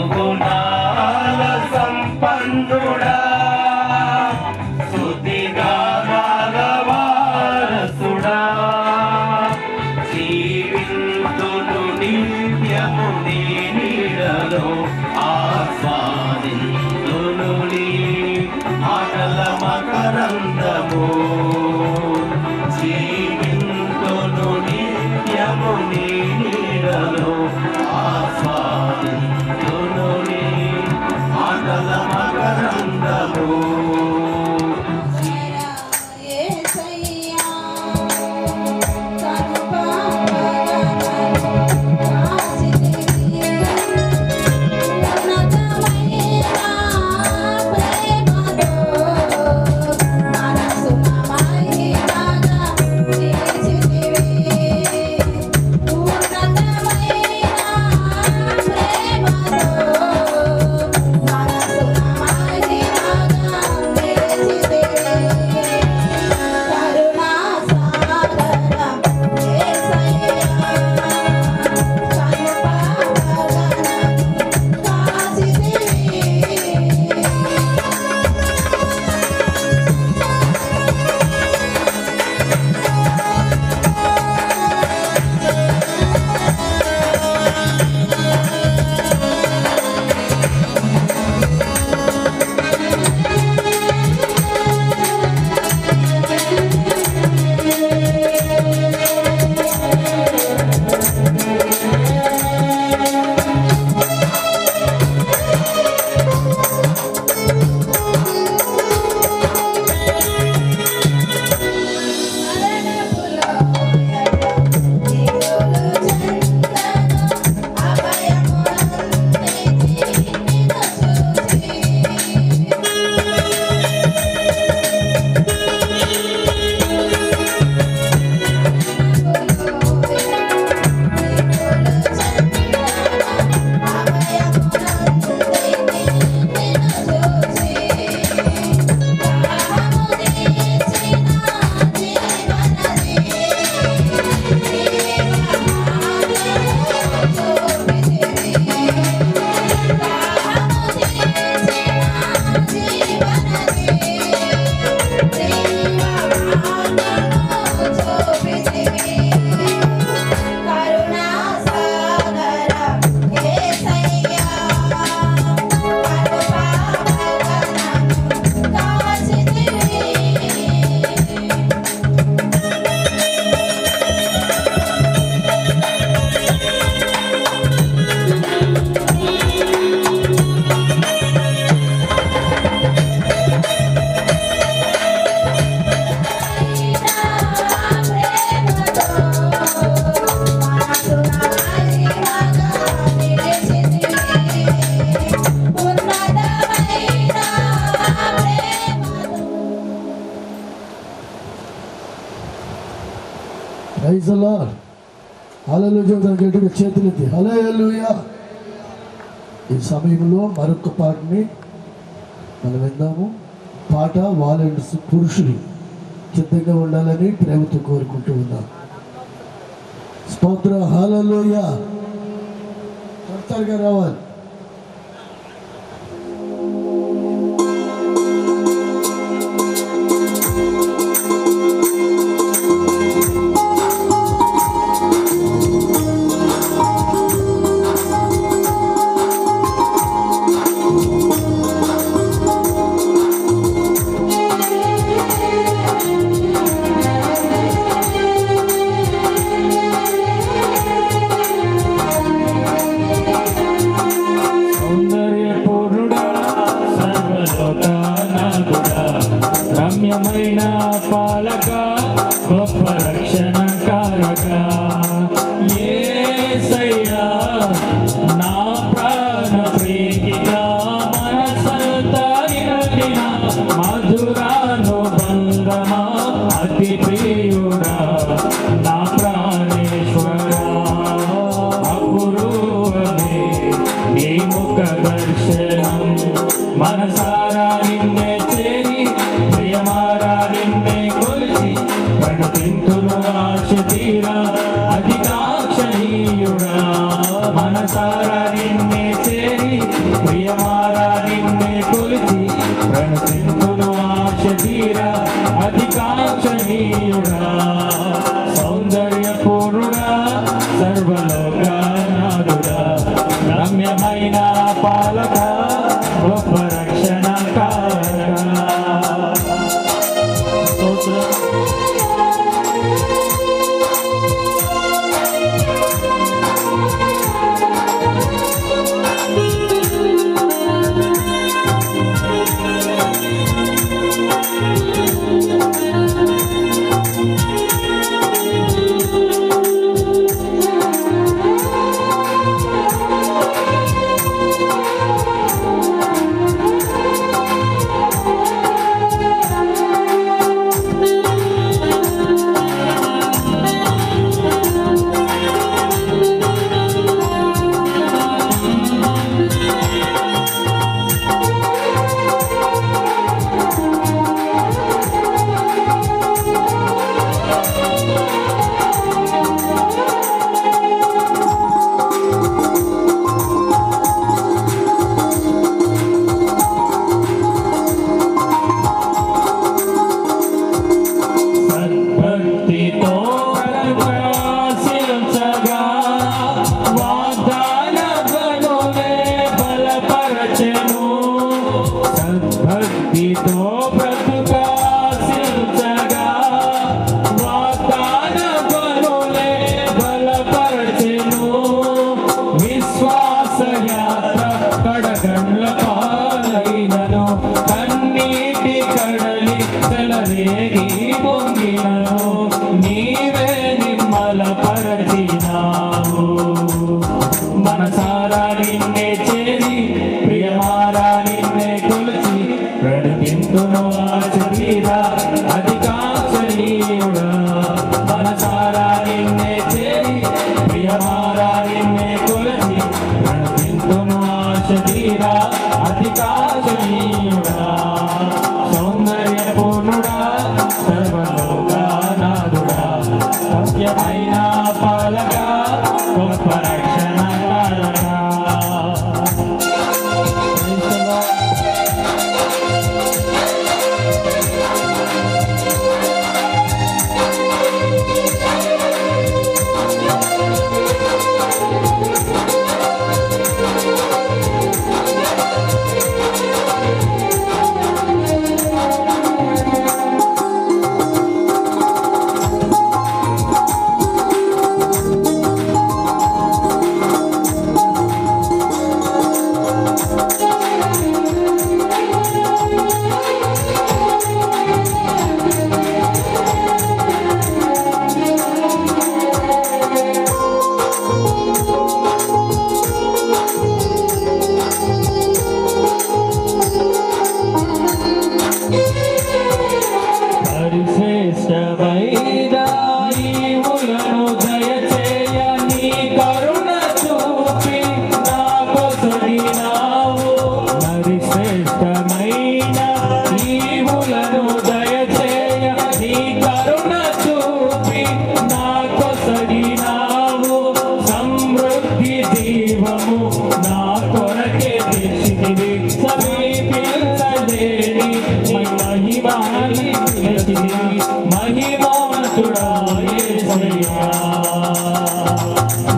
సుగుణాల సంపన్నుడా స్తుతిగానాల వారసుడా జీవింతును నిత్యము నీ నీడలో ఆస్వాదింతును నీ ఆటల మకరందము జీవింతును నిత్యము నీ నీడలో ఆస్వాదింతును నీ ఆటల మకరందము ప్రైజ్ ది లార్డ్. హల్లెలూయా. గట్టిగా చేతులెత్తి హల్లెలూయా. ఈ సమయంలో మరొక పాటని మనం విందాము. పాట వాలంటీర్స్ పురుషులు సిద్ధంగా ఉండాలని ప్రేమతో కోరుకుంటూ ఉన్నాం. స్తోత్ర హల్లెలూయా. త్వరగా రావాలి. రమ్యమైన పాలక గొప్ప రక్షణ కారక యేసయ్యా నా ప్రాణ ప్రీతిగా మనసంతా నిండిన మధురానుబంధమా అతి ప్రియుడా నా ప్రాణేశ్వరా అపురూపమే నీ ముఖ దర్శనం మనసారా నిన్నే చేరి ప్రియమారా నిన్నే కొలిచి సౌందర్యపూర్ణుడా సర్వలోకనాథుడా రమ్యమైన పాలక గొప్ప రక్షణ కారక స్తోత్రం భక్తితో బ్రతుకాశించగా వాగ్దాన బలులే బలపరచెను విశ్వాస యాత్ర కడగండ్ల పాలైనను కన్నీటి కడలి చెలరేగి పొంగినను నీవే నిమ్మల పరచినావు మనసారా నిన్నే చేరి ప్రియమారా నిన్నే కొలిచి ప్రణతింతును ఆశీరా అధికాశనీయుడా మనసారా నిన్నే చేరి ప్రియమారా నిన్నే కొలిచి ప్రణతింతును ఆశీరా అధికాశనీయుడా సౌందర్యపూర్ణుడా సర్వలోకనాథుడా సత్యమైన పాలక గొప్ప రక్షణ కారక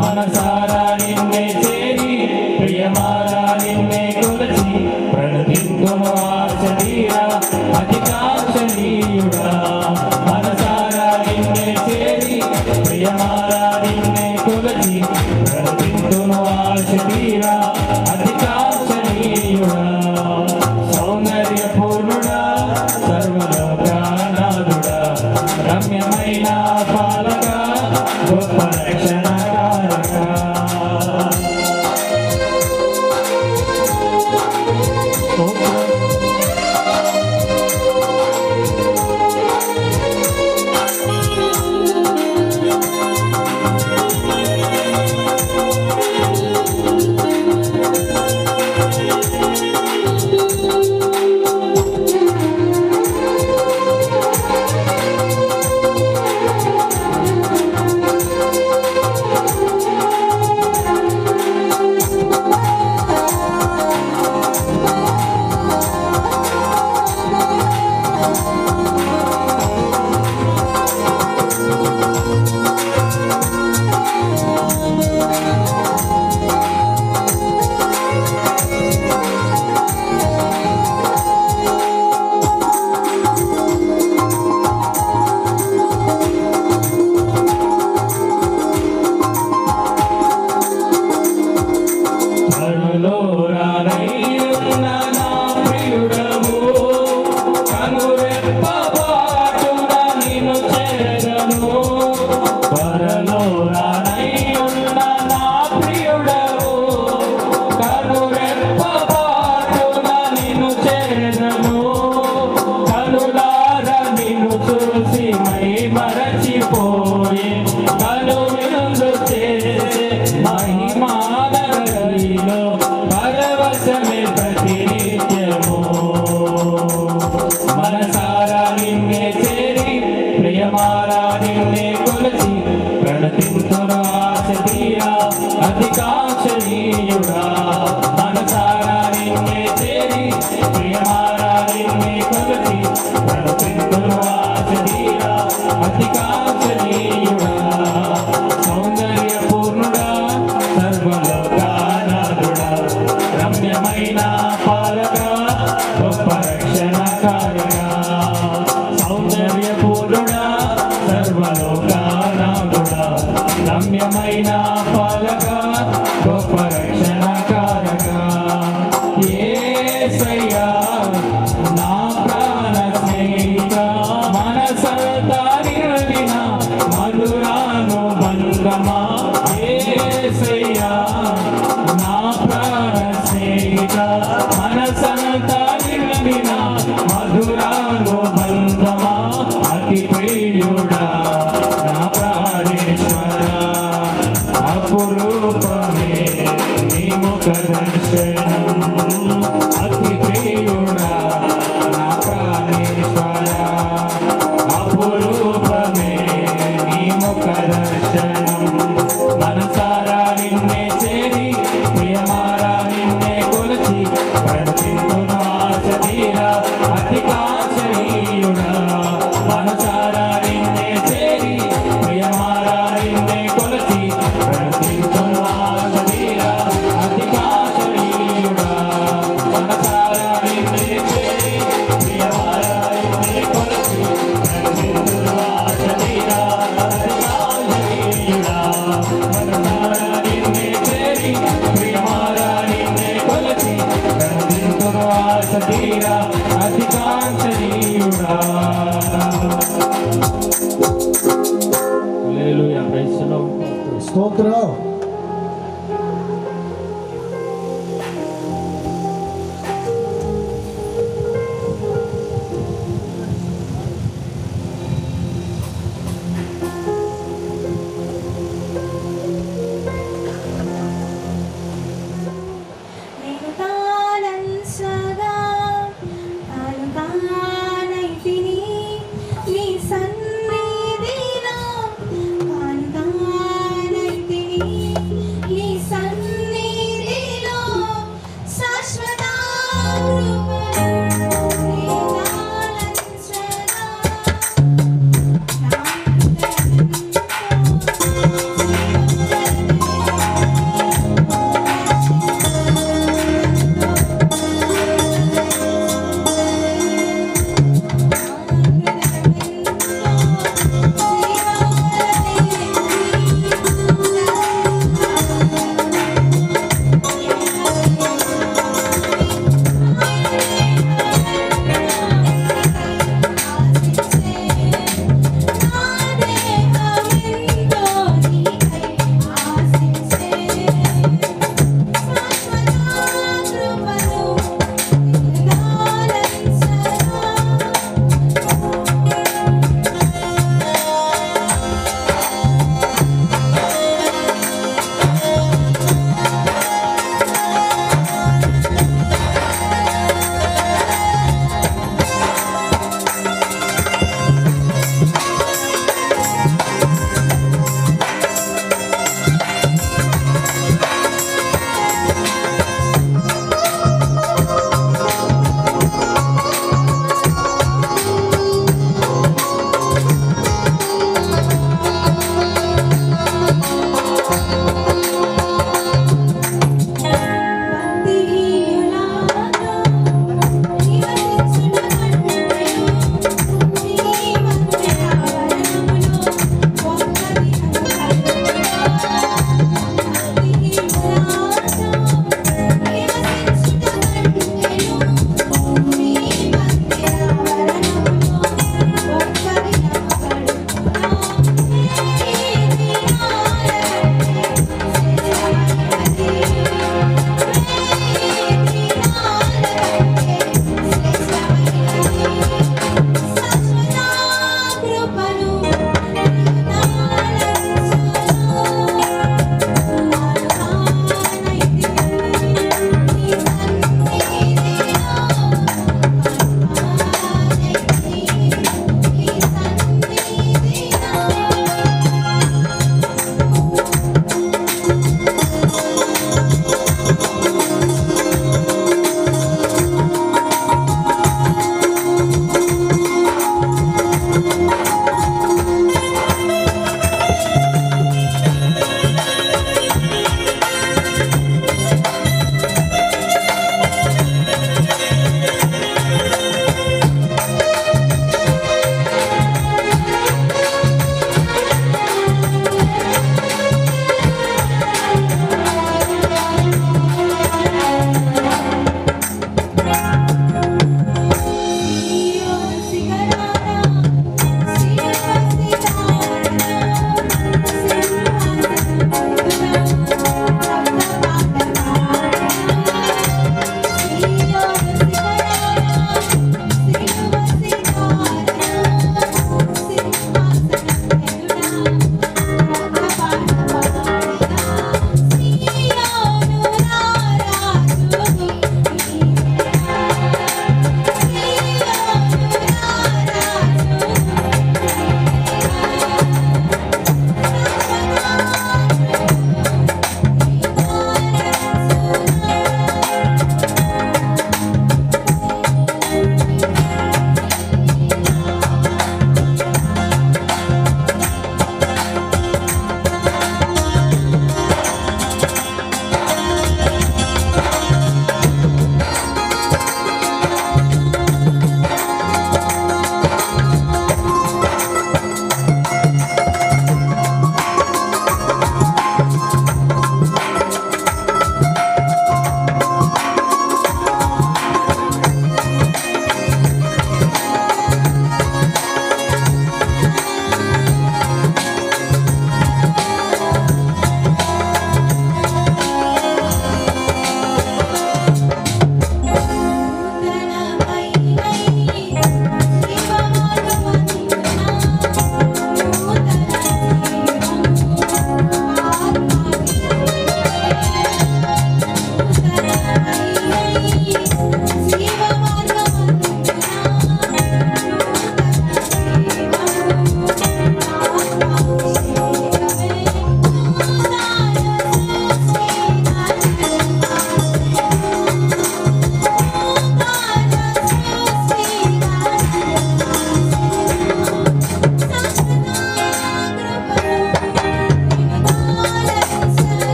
మనసారా నిన్నే చేరి ప్రియమారా నిన్నే కొలిచి ప్రణతింతును ఆశీరా అధికాశనీయుడా మనసారా నిన్నే చేరి ప్రియమారా నిన్నే కొలిచి ప్రణతింతును ఆశీరా అధికాశనీయుడా సౌందర్యపూర్ణుడా సర్వలోకనాథుడా రమ్యమైన పాలక గొప్ప రక్షణ కారక నిన్నే కొలచి ప్రణతింతును ఆశ తీరా అధికాంక్షణీయుడా మనసారా నిన్నే చేరి ప్రియమారా నిన్నే కొలచి ప్రణతింతును ఆశ తీరా అధికాంక్షణీయుడా సౌందర్య పూర్ణుడా సర్వలోకానాథుడా రమ్యమైన పాలక గొప్ప రక్షణకారక సౌందర్య పూర్ణుడా సర్వలోకానాథుడా రమ్యమైన పాలక గొప్ప రక్షణకారక యేసయ్యా నా ప్రాణ స్నేహిత మనసంతా నిరవిన మధురాను బంధమా యేసయ్యా నా ప్రాణ స్నేహిత మనసంతా నిరవిన మధురాను బంధమా అతి ప్రియుడా నా ప్రాణేశ్వర అపురూపమే నీ ముఖ దర్శనం అతి ప్రియుడా నా ప్రాణేశ్వర అపురూపమే నీ ముఖ దర్శనం మనసారా నిన్నే చేరి ప్రియమారా నిన్నే కొలచి ప్రణతింతును ఆశ తీరా అధికాంక్షణీయుడా మనసారా నిన్నే చేరి ప్రియమారా నిన్నే కొలచి ప్రణతింతును ఆశ తీరా అధికాంక్షణీయుడా మనసారా నిన్నే చేరి ప్రియమారా నిన్నే కొలచి ప్రణతింతును ఆశ తీరా అధికాంక్షణీయుడా మనసారా నిన్నే చేరి ప్రియమారా నిన్నే కొలచి ప్రణతింతును ఆశ తీరా అధికాంక్షణీయుడా హల్లెలూయా ప్రైజ్ ది లార్డ్ స్తోత్రం. నేను తాళంచగా తాళుకానైతిని నీ సన్నిధిలో తాళుకానైతిని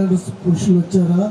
ఎవరైనా పురుషులు వచ్చారా?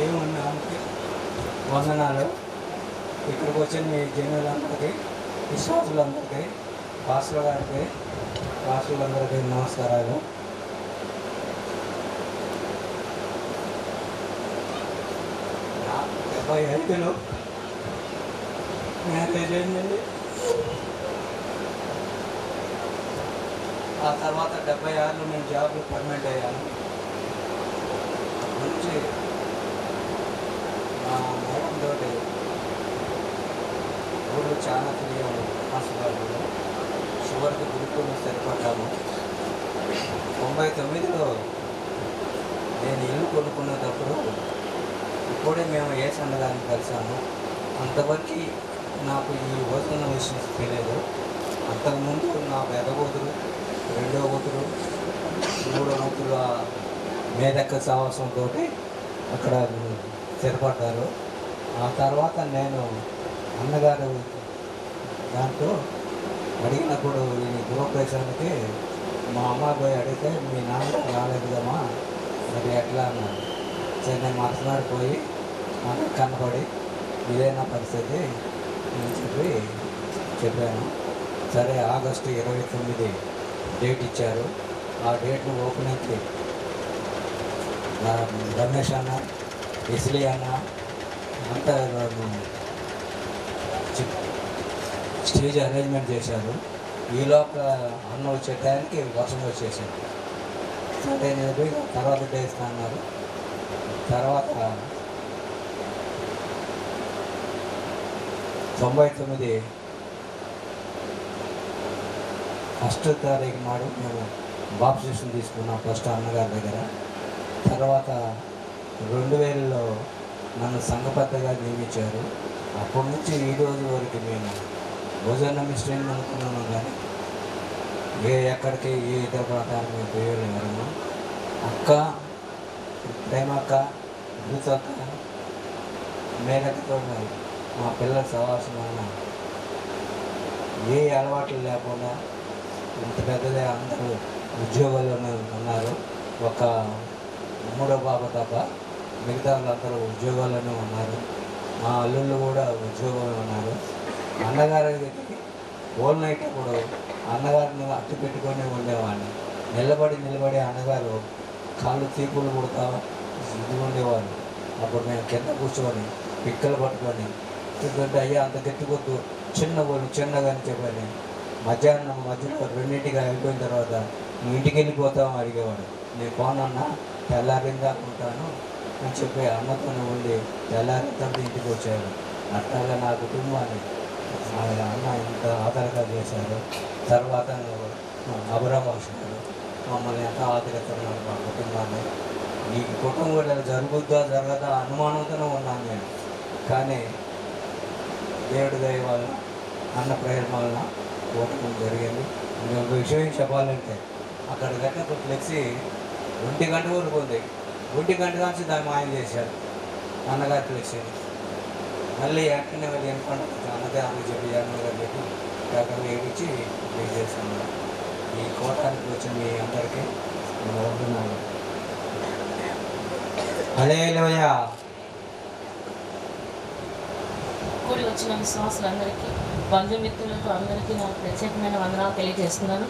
దేవుని నామకి వందనాలు. ఇక్కడికి వచ్చిన మీ జనులందరికీ, విశ్వాసులందరికీ, పాస్టర్లందరికీ నమస్కారాలు. నాకు 75లో మ్యారేజ్ అయిందండి. ఆ తర్వాత 76లో నేను జాబ్లో పర్మనెంట్ అయ్యాను. నుంచి మా మేడం తోటి ఊళ్ళో చాలా తిరిగాము. హాస్పిటల్లో షుగర్కి గురుకులు సరిపడ్డాము. 99లో నేను ఇల్లు కొనుక్కునేటప్పుడు ఇప్పుడే మేము ఏ సందగాన్ని కలిసాము. అంతవరకు నాకు ఈ వస్తున్న విషయం తెలియదు. అంతకుముందు నా పెద్ద కూతురు, రెండో కూతురు, మూడో కూతురు మేదక్క సాహసంతో అక్కడ స్థిరపడ్డారు. ఆ తర్వాత నేను అన్నగారు దాంట్లో అడిగినప్పుడు ఈ గృహప్రవేశానికి మా అమ్మ పోయి అడిగితే మీ నాన్న రాలేదు కదమ్మా, మరి ఎట్లా అన్నాను. సరే నేను మరుసనాడు పోయి మనకు కనపడి ఇదేనా పరిస్థితి అని చెప్పాను. సరే ఆగస్టు 29 డేట్ ఇచ్చారు. ఆ డేట్ను ఓపెనింగ్కి రమేష్ అన్న, ఎస్లీ అన్న అంతా స్టేజ్ అరేంజ్మెంట్ చేశారు. ఈలోపు అన్న వచ్చే టైంకి వర్షం వచ్చేసారు. సరే నేను తర్వాత డేస్తా అన్నారు. తర్వాత 99 1వ తారీఖు నాడు మేము బాప్టిజం తీసుకున్నాం ఫస్ట్ అన్నగారి దగ్గర. తర్వాత 2000లో నన్ను సంఘబద్ధగా నియమించారు. అప్పటి నుంచి ఈ రోజు వరకు మేము భోజన మిస్ట్రీని అనుకున్నాను, కానీ ఎక్కడికి ఏ ఇతర ప్రాంతానికి మేము పోయలేము. అక్క, ప్రేమక్క, అక్క, మేనక్కతో మా పిల్లల సవాసమైన ఏ అలవాట్లు లేకుండా ఇంత పెద్దదే అందరూ ఉద్యోగాల్లోనే ఉన్నారు. ఒక మూడో బాబు తప్ప మిగతా వాళ్ళందరూ ఉద్యోగాల్లోనే ఉన్నారు. మా అల్లుళ్ళు కూడా ఉద్యోగంలో ఉన్నారు. అన్నగారి ఓల్ నైట్ అప్పుడు అన్నగారిని అట్టు పెట్టుకొని ఉండేవాడిని. నిలబడి అన్నగారు కాళ్ళు తీపులు పుడతా ఇది ఉండేవాళ్ళు. అప్పుడు మేము కింద కూర్చొని పిక్కలు పట్టుకొని ఎందుకంటే అయ్యా అంత గట్టికొద్దు, చిన్నగా అని చెప్పని మధ్యాహ్నం మధ్యలో 2ంటికి అయిపోయిన తర్వాత నువ్వు ఇంటికి వెళ్ళిపోతావు అడిగేవాడు. నేను పోనన్నా తెల్లారిందా ఉంటాను అని చెప్పి అన్నతోనే ఉండి తెల్లారిన తర్వాత ఇంటికి వచ్చాడు. అట్లాగా నా కుటుంబాన్ని అన్న ఇంత ఆదరగా చేశారు. తర్వాత అభిరామాష్ గారు మమ్మల్ని ఎంత ఆదరిస్తున్నారు మా కుటుంబాన్ని. ఈ కుటుంబం కూడా జరగదా అనుమానంతోనే ఉన్నాను నేను. కానీ దేవుడి దయ వల్ల, అన్న ప్రేరణ వలన ఓటం జరిగింది. నేను ఒక విషయం చెప్పాలంటే అక్కడ కట్టిన ఫ్లెక్సీ 1 గంట వరకు ఉంది. 1 గంట నుంచి దాన్ని మాయం చేశారు అన్నగారి ఫ్లెక్సీని. మళ్ళీ వెంటనే వెళ్ళి అనుకుంటే అన్నగారు చెప్పి అన్నగారు చెప్పి అక్కడ వేయించి ప్లే చేశాను. ఈ కోటానికి వచ్చిన మీ అందరికీ నేను వందనాలు. హల్లెలూయా. కూడి వచ్చిన విశ్వాసులందరికీ, బంధుమిత్రులకు అందరికీ నాకు ప్రత్యేకమైన వందనాలు తెలియజేస్తున్నాను.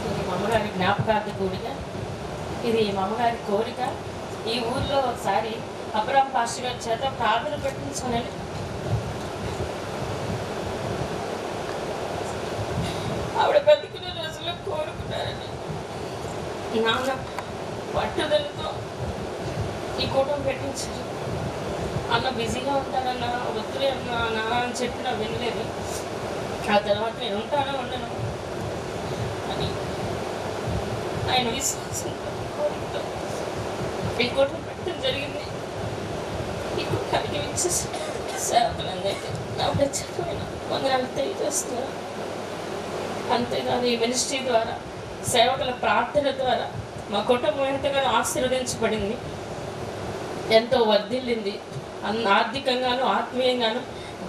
ఇది మా అమ్మగారి జ్ఞాపకార్థ కూడిక. ఇది మా అమ్మగారి కోరిక. ఈ ఊర్లో ఒకసారి అబ్రాం పాస్టర్ గారి చేత ప్రార్థన పెట్టించుకుని ఆవిడ బతికిన రోజుల్లో కోరుకున్నారని నాన్న పట్టుదలతో ఈ కూటం పెట్టించారు. అన్న బిజీగా ఉంటానన్నా వద్దులే అన్నా అని చెప్పినా వినలేదు. ఆ తర్వాత నేను ఉంటానో ఉండను అని ఆయన విశ్వాసంతో కోరికతో ఈ కూటం పెట్టడం జరిగింది. ఈ కూటానికి వచ్చేసి సేవకులందరికీ నా ప్రత్యేకమైన వందనాలు తెలియజేస్తున్నారు. అంతేకాదు ఈ మినిస్ట్రీ ద్వారా, సేవకుల ప్రార్థన ద్వారా మా కుటుంబం ఎంతగానో ఆశీర్వదించబడింది, ఎంతో వర్ధిల్లింది. ఆర్థికంగాను ఆత్మీయంగాను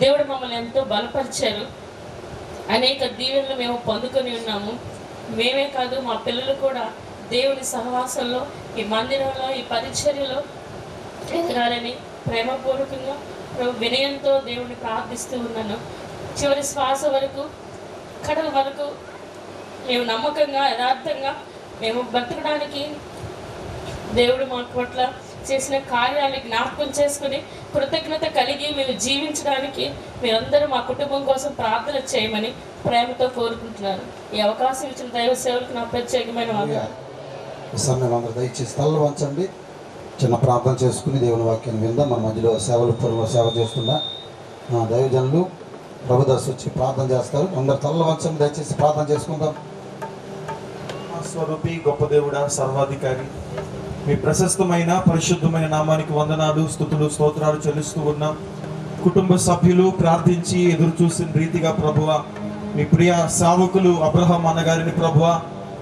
దేవుడు మమ్మల్ని ఎంతో బలపరిచారు. అనేక దీవెనలు మేము పొందుకొని ఉన్నాము. మేమే కాదు, మా పిల్లలు కూడా దేవుని సహవాసంలో, ఈ మందిరంలో, ఈ పరిచర్యలో ఎదగాలని ప్రేమపూర్వకంగా వినయంతో దేవుడిని ప్రార్థిస్తూ ఉన్నాను. చివరి శ్వాస వరకు, కడల వరకు మేము నమ్మకంగా, యథార్థంగా మేము బ్రతకడానికి దేవుడు మా పట్ల చేసిన కార్యాన్ని జ్ఞాపకం చేసుకుని కృతజ్ఞత కలిగి మేము జీవించడానికి మీరందరూ మా కుటుంబం కోసం ప్రార్థన చేయమని ప్రేమతో కోరుకుంటున్నాను. ఈ అవకాశం ఇచ్చిన దైవ సేవలకు నా ప్రత్యేకమైన సమయం అందరూ దయచేసి తల్ల వంచండి. చిన్న ప్రార్థన చేసుకుని దేవుని వాక్యాన్ని విందాం. మన మధ్యలో సేవ చేస్తున్న దైవజనులు ప్రభుదాస్ వచ్చి ప్రార్థన చేస్తారు. అందరు తల్ల వంచండి, దయచేసి ప్రార్థన చేసుకుందాం. స్వరూపి గొప్ప దేవుడా, సర్వాధికారి, మీ ప్రశస్తమైన పరిశుద్ధమైన నామానికి వందనాలు, స్తుతులు, స్తోత్రాలు చెల్లిస్తూ ఉన్నాం. కుటుంబ సభ్యులు ప్రార్థించి ఎదురు చూసిన రీతిగా ప్రభువ, మీ ప్రియ సేవకులు అబ్రహాం అన్నగారిని ప్రభువ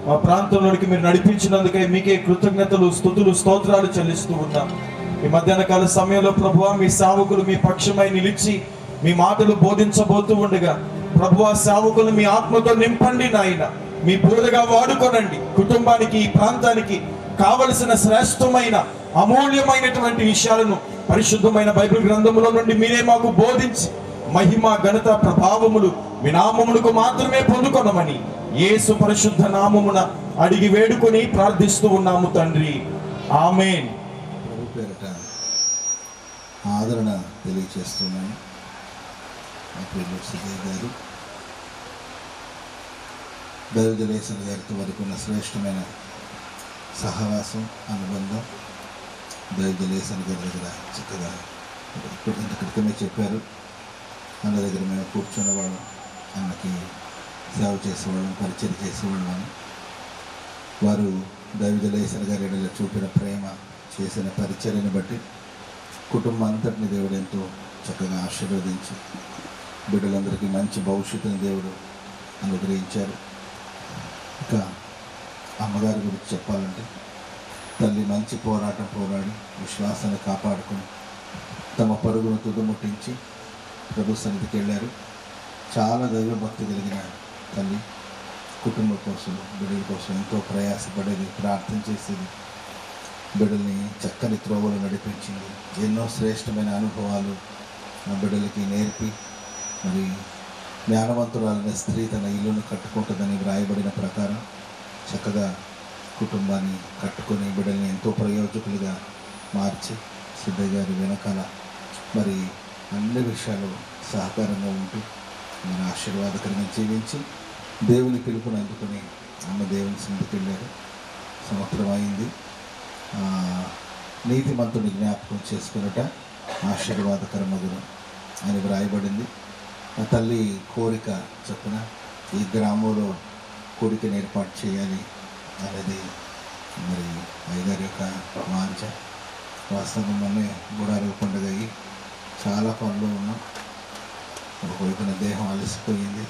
మా ప్రాంతంలోనికి మీరు నడిపించినందుకై మీకే కృతజ్ఞతలు, స్తుతులు, స్తోత్రాలు చెల్లిస్తూ ఉన్నాం. ఈ మధ్యాహ్న కాల సమయంలో ప్రభువ మీ సేవకులు మీ పక్షమై నిలిచి మీ మాటలు బోధించబోతూ ఉండగా ప్రభువ సేవకులు మీ ఆత్మతో నింపండి నాయన, మీ బోధగా వాడుకోనండి. కుటుంబానికి, ఈ ప్రాంతానికి కావలసిన శ్రేష్టమైన అమూల్యమైనటువంటి విషయాలను పరిశుద్ధమైన బైబిల్ గ్రంథములో నుండి మీరే మాకు బోధించి మహిమ, ఘనత, ప్రభావములు మీ నామమునకు మాత్రమే పొందుకొనమని యేసు పరిశుద్ధ నామమున అడిగి వేడుకొని ప్రార్థిస్తూ ఉన్నాము తండ్రి, ఆమేన్. ప్రభు పేరిట ఆదరణ తెలియచేస్తున్నాను. మా ప్రియులు సుధీర్ గారు, దైవజలేశ్వర గారితో వరకు ఉన్న శ్రేష్టమైన సహవాసం, అనుబంధం దైవజలేశ్వర గారి దగ్గర చక్కగా ఇంత క్రితమే చెప్పారు. అన్న దగ్గర మేము కూర్చునేవాళ్ళం, అన్నకి సేవ చేసేవాళ్ళం, పరిచయం చేసేవాళ్ళం అని. వారు దైవజలేశ్వర గారి ఎడల చూపిన ప్రేమ, చేసిన పరిచర్యను బట్టి కుటుంబం అంతటిని దేవుడు ఎంతో చక్కగా ఆశీర్వదించి బిడ్డలందరికీ మంచి భవిష్యత్తుని దేవుడు అనుగ్రహించారు. ఇక అమ్మగారి గురించి చెప్పాలంటే, తల్లి మంచి పోరాటం పోరాడి విశ్వాసాన్ని కాపాడుకుని తమ పరుగును తుదముట్టించి ప్రభు సన్నిధికి వెళ్ళారు. చాలా దైవభక్తి కలిగిన తల్లి. కుటుంబం కోసం, బిడ్డల కోసం ఎంతో ప్రయాసపడేది, ప్రార్థన చేసేది, బిడ్డల్ని చక్కని త్రోవలు నడిపించింది. ఎన్నో శ్రేష్టమైన అనుభవాలు ఆ బిడ్డలకి నేర్పి, మరి జ్ఞానవంతురాలైన స్త్రీ తన ఇల్లును కట్టుకుంటుందని వ్రాయబడిన ప్రకారం చక్కగా కుటుంబాన్ని కట్టుకొని బిడ్డల్ని ఎంతో ప్రయోజకులుగా మార్చి సిద్ధయ్య గారి వెనకాల మరి అన్ని విషయాలు సహకారంగా ఉంటూ మన ఆశీర్వాదకరంగా జీవించి దేవుని పిలుపుని అందుకుని అమ్మ దేవుని సన్నిధికి వెళ్ళారు. సంవత్సరం అయింది. నీతిమంతుని జ్ఞాపకం చేసుకున్నట ఆశీర్వాదకరమగును అని వ్రాయబడింది. ఆ తల్లి కోరిక చొప్పున ఈ గ్రామంలో కోరికను ఏర్పాటు చేయాలి అనేది మరి అయ్యగారి యొక్క వాంఛ. వాస్తవం మొన్నే గుడారు పండుగ అయ్యి చాలా పనులు ఉన్నాం. ఒకవైపున దేహం అలసిపోయింది,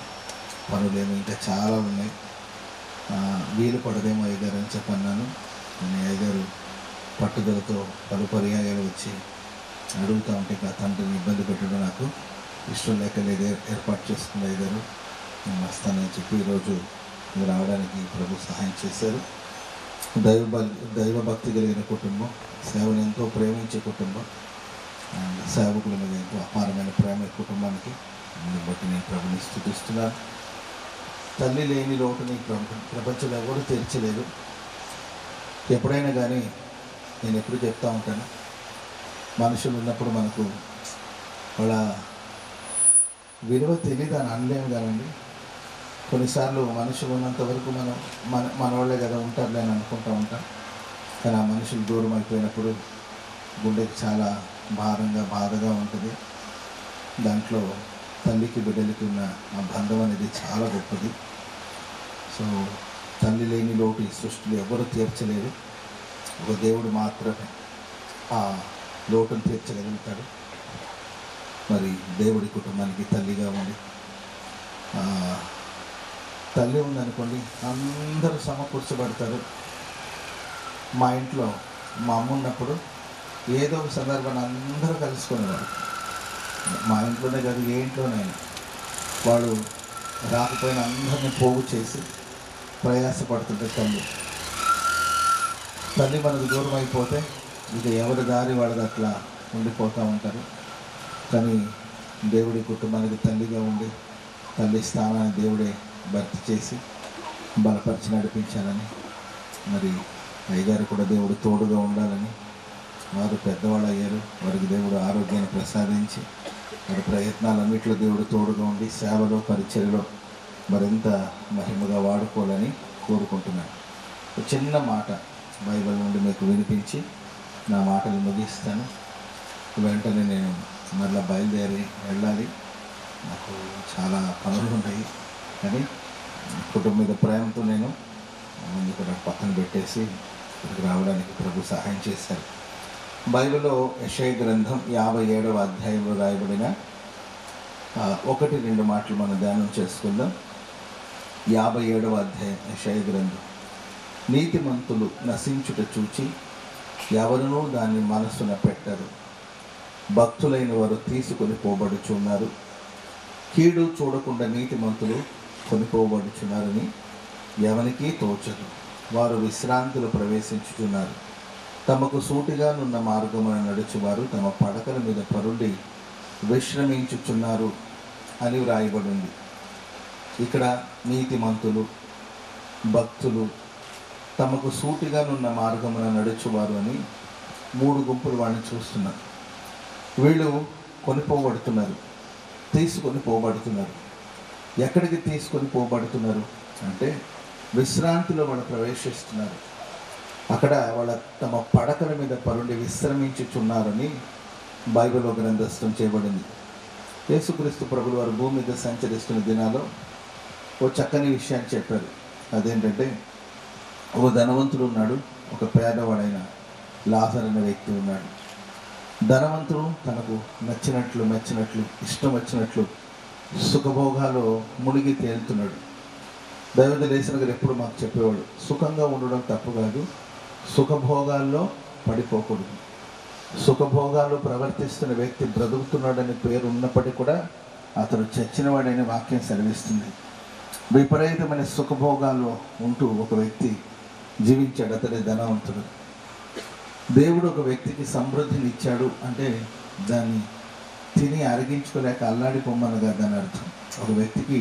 పనులేమో ఇంకా చాలా ఉన్నాయి. వీలు పడదేమో అయ్యగారు అని చెప్పన్నాను. కానీ అయ్యగారు పట్టుదలతో పలు పర్యాయాలు వచ్చి అడుగుతూ ఉంటే ఆ తండ్రిని ఇబ్బంది పెట్టడం నాకు ఇష్టం లేక లేదు. ఏర్పాటు చేసుకున్న అయ్యగారు నేను వస్తానని చెప్పి ఈరోజు రావడానికి ప్రభు సహాయం చేశారు. దైవభక్తి కలిగిన కుటుంబం, సేవను ఎంతో ప్రేమించే కుటుంబం, సేవకుల మీద ఎంతో అపారమైన ప్రేమ కుటుంబానికి. దీన్ని బట్టి నేను ప్రభుని స్తుతిస్తున్నాను. తల్లి లేని లోటుని ప్రపంచంలో ఎవరు తీర్చలేదు. ఎప్పుడైనా కానీ నేను ఎప్పుడు చెప్తూ ఉంటాను, మనుషులు ఉన్నప్పుడు మనకు వాళ్ళ విలువ తెలియదు అని అనలేము కానండి. కొన్నిసార్లు మనుషులు ఉన్నంత వరకు మన వాళ్ళే కదా ఉంటారులే అని అనుకుంటూ ఉంటాం. కానీ ఆ మనుషులు దూరం అయిపోయినప్పుడు గుండెకి చాలా బాధగా ఉంటుంది. దాంట్లో తల్లికి బిడ్డలకి ఉన్న ఆ బంధం అనేది చాలా గొప్పది. సో తల్లి లేని లోటు ఈ సృష్టిలో ఎవరు తీర్చలేరు. ఒక దేవుడు మాత్రమే ఆ లోటును తీర్చగలుగుతాడు. మరి దేవుడి కుటుంబానికి తల్లిగా ఉండి, తల్లి ఉందనుకోండి అందరూ సమకూర్చబడతారు. మా ఇంట్లో మా అమ్మ ఉన్నప్పుడు ఏదో ఒక సందర్భాన్ని అందరూ కలుసుకునేవారు. మా ఇంట్లోనే కాదు, ఏ ఇంట్లోనైనా వాళ్ళు రాకపోయిన అందరినీ పోగు చేసి ప్రయాసపడుతుంటే తల్లి మనకు దూరం అయిపోతే ఇక ఎవరి దారి వాళ్ళది అట్లా ఉండిపోతూ ఉంటారు. కానీ దేవుడి కుటుంబానికి తల్లిగా ఉండి తల్లి స్థానాన్ని దేవుడే భర్తీ చేసి బలపరిచి నడిపించాలని, మరి అయ్యగారు కూడా దేవుడు తోడుగా ఉండాలని, వారు పెద్దవాళ్ళు అయ్యారు, వారికి దేవుడు ఆరోగ్యాన్ని ప్రసాదించి వారి ప్రయత్నాలన్నింటిలో దేవుడు తోడుగా ఉండి సేవలో పరిచర్యలో మరింత మహిమగా వాడుకోవాలని కోరుకుంటున్నాను. ఒక చిన్న మాట బైబిల్ నుండి మీకు వినిపించి నా మాటలు ముగిస్తాను. వెంటనే నేను మళ్ళీ బయలుదేరి వెళ్ళాలి. నాకు చాలా పనులు ఉన్నాయి, కానీ కుటుంబం మీద ప్రేమతో నేను ముందు కూడా పక్కన పెట్టేసి ఇక్కడికి రావడానికి ప్రభు సహాయం చేశారు. బైబిల్లో యెషయా గ్రంథం 57వ అధ్యాయంలో రాయబడిన 1-2 మాటలు మనం ధ్యానం చేసుకుందాం. 57వ అధ్యాయం యెషయా గ్రంథం. నీతిమంతులు నశించుట చూచి ఎవరునూ దాన్ని మనసున పెట్టరు. భక్తులైన వారు తీసుకొని పోబడుచున్నారు. కీడు చూడకుండా నీతిమంతులు కొనిపోబడుచున్నారని ఎవరికీ తోచదు. వారు విశ్రాంతిలో ప్రవేశించుచున్నారు. తమకు సూటిగానున్న మార్గమున నడుచువారు తమ పడకల మీద పరుండి విశ్రమించుచున్నారు అని వ్రాయబడింది. ఇక్కడ నీతిమంతులు, భక్తులు, తమకు సూటిగానున్న మార్గమున నడుచువారు అని 3 గుంపులు వాళ్ళని చూస్తున్నారు. వీళ్ళు కొనిపోబడుతున్నారు, తీసుకొని పోబడుతున్నారు. ఎక్కడికి తీసుకొని పోబడుతున్నారు అంటే విశ్రాంతిలో వాళ్ళు ప్రవేశిస్తున్నారు. అక్కడ వాళ్ళ తమ పడకల మీద పరుండి విశ్రమించుచున్నారని బైబిల్లో గ్రంథస్థం చేయబడింది. యేసుక్రీస్తు ప్రభులు వారు భూమి మీద సంచరిస్తున్న దినాల్లో ఓ చక్కని విషయాన్ని చెప్పారు. అదేంటంటే, ఓ ధనవంతుడు ఉన్నాడు, ఒక పేదవాడైన లాజరు అనే వ్యక్తి ఉన్నాడు. ధనవంతుడు తనకు మెచ్చినట్లు ఇష్టం వచ్చినట్లు సుఖభోగాలు మునిగి తేలుతున్నాడు. దైవజనేశ్వర గారు ఎప్పుడు మాకు చెప్పేవాడు, సుఖంగా ఉండడం తప్పు కాదు, సుఖభోగాల్లో పడిపోకూడదు. సుఖభోగాలు ప్రవర్తిస్తున్న వ్యక్తి బ్రతుకుతున్నాడని పేరు ఉన్నప్పటికీ కూడా అతను చచ్చినవాడనే వాక్యం సెలవిస్తుంది. విపరీతమైన సుఖభోగాలు ఉంటూ ఒక వ్యక్తి జీవించాడు, అతడే ధనవంతుడు. దేవుడు ఒక వ్యక్తికి సమృద్ధిని ఇచ్చాడు అంటే దాన్ని తిని అరిగించుకోలేక అల్లాడిపోమ్మనగా దాని అర్థం. ఒక వ్యక్తికి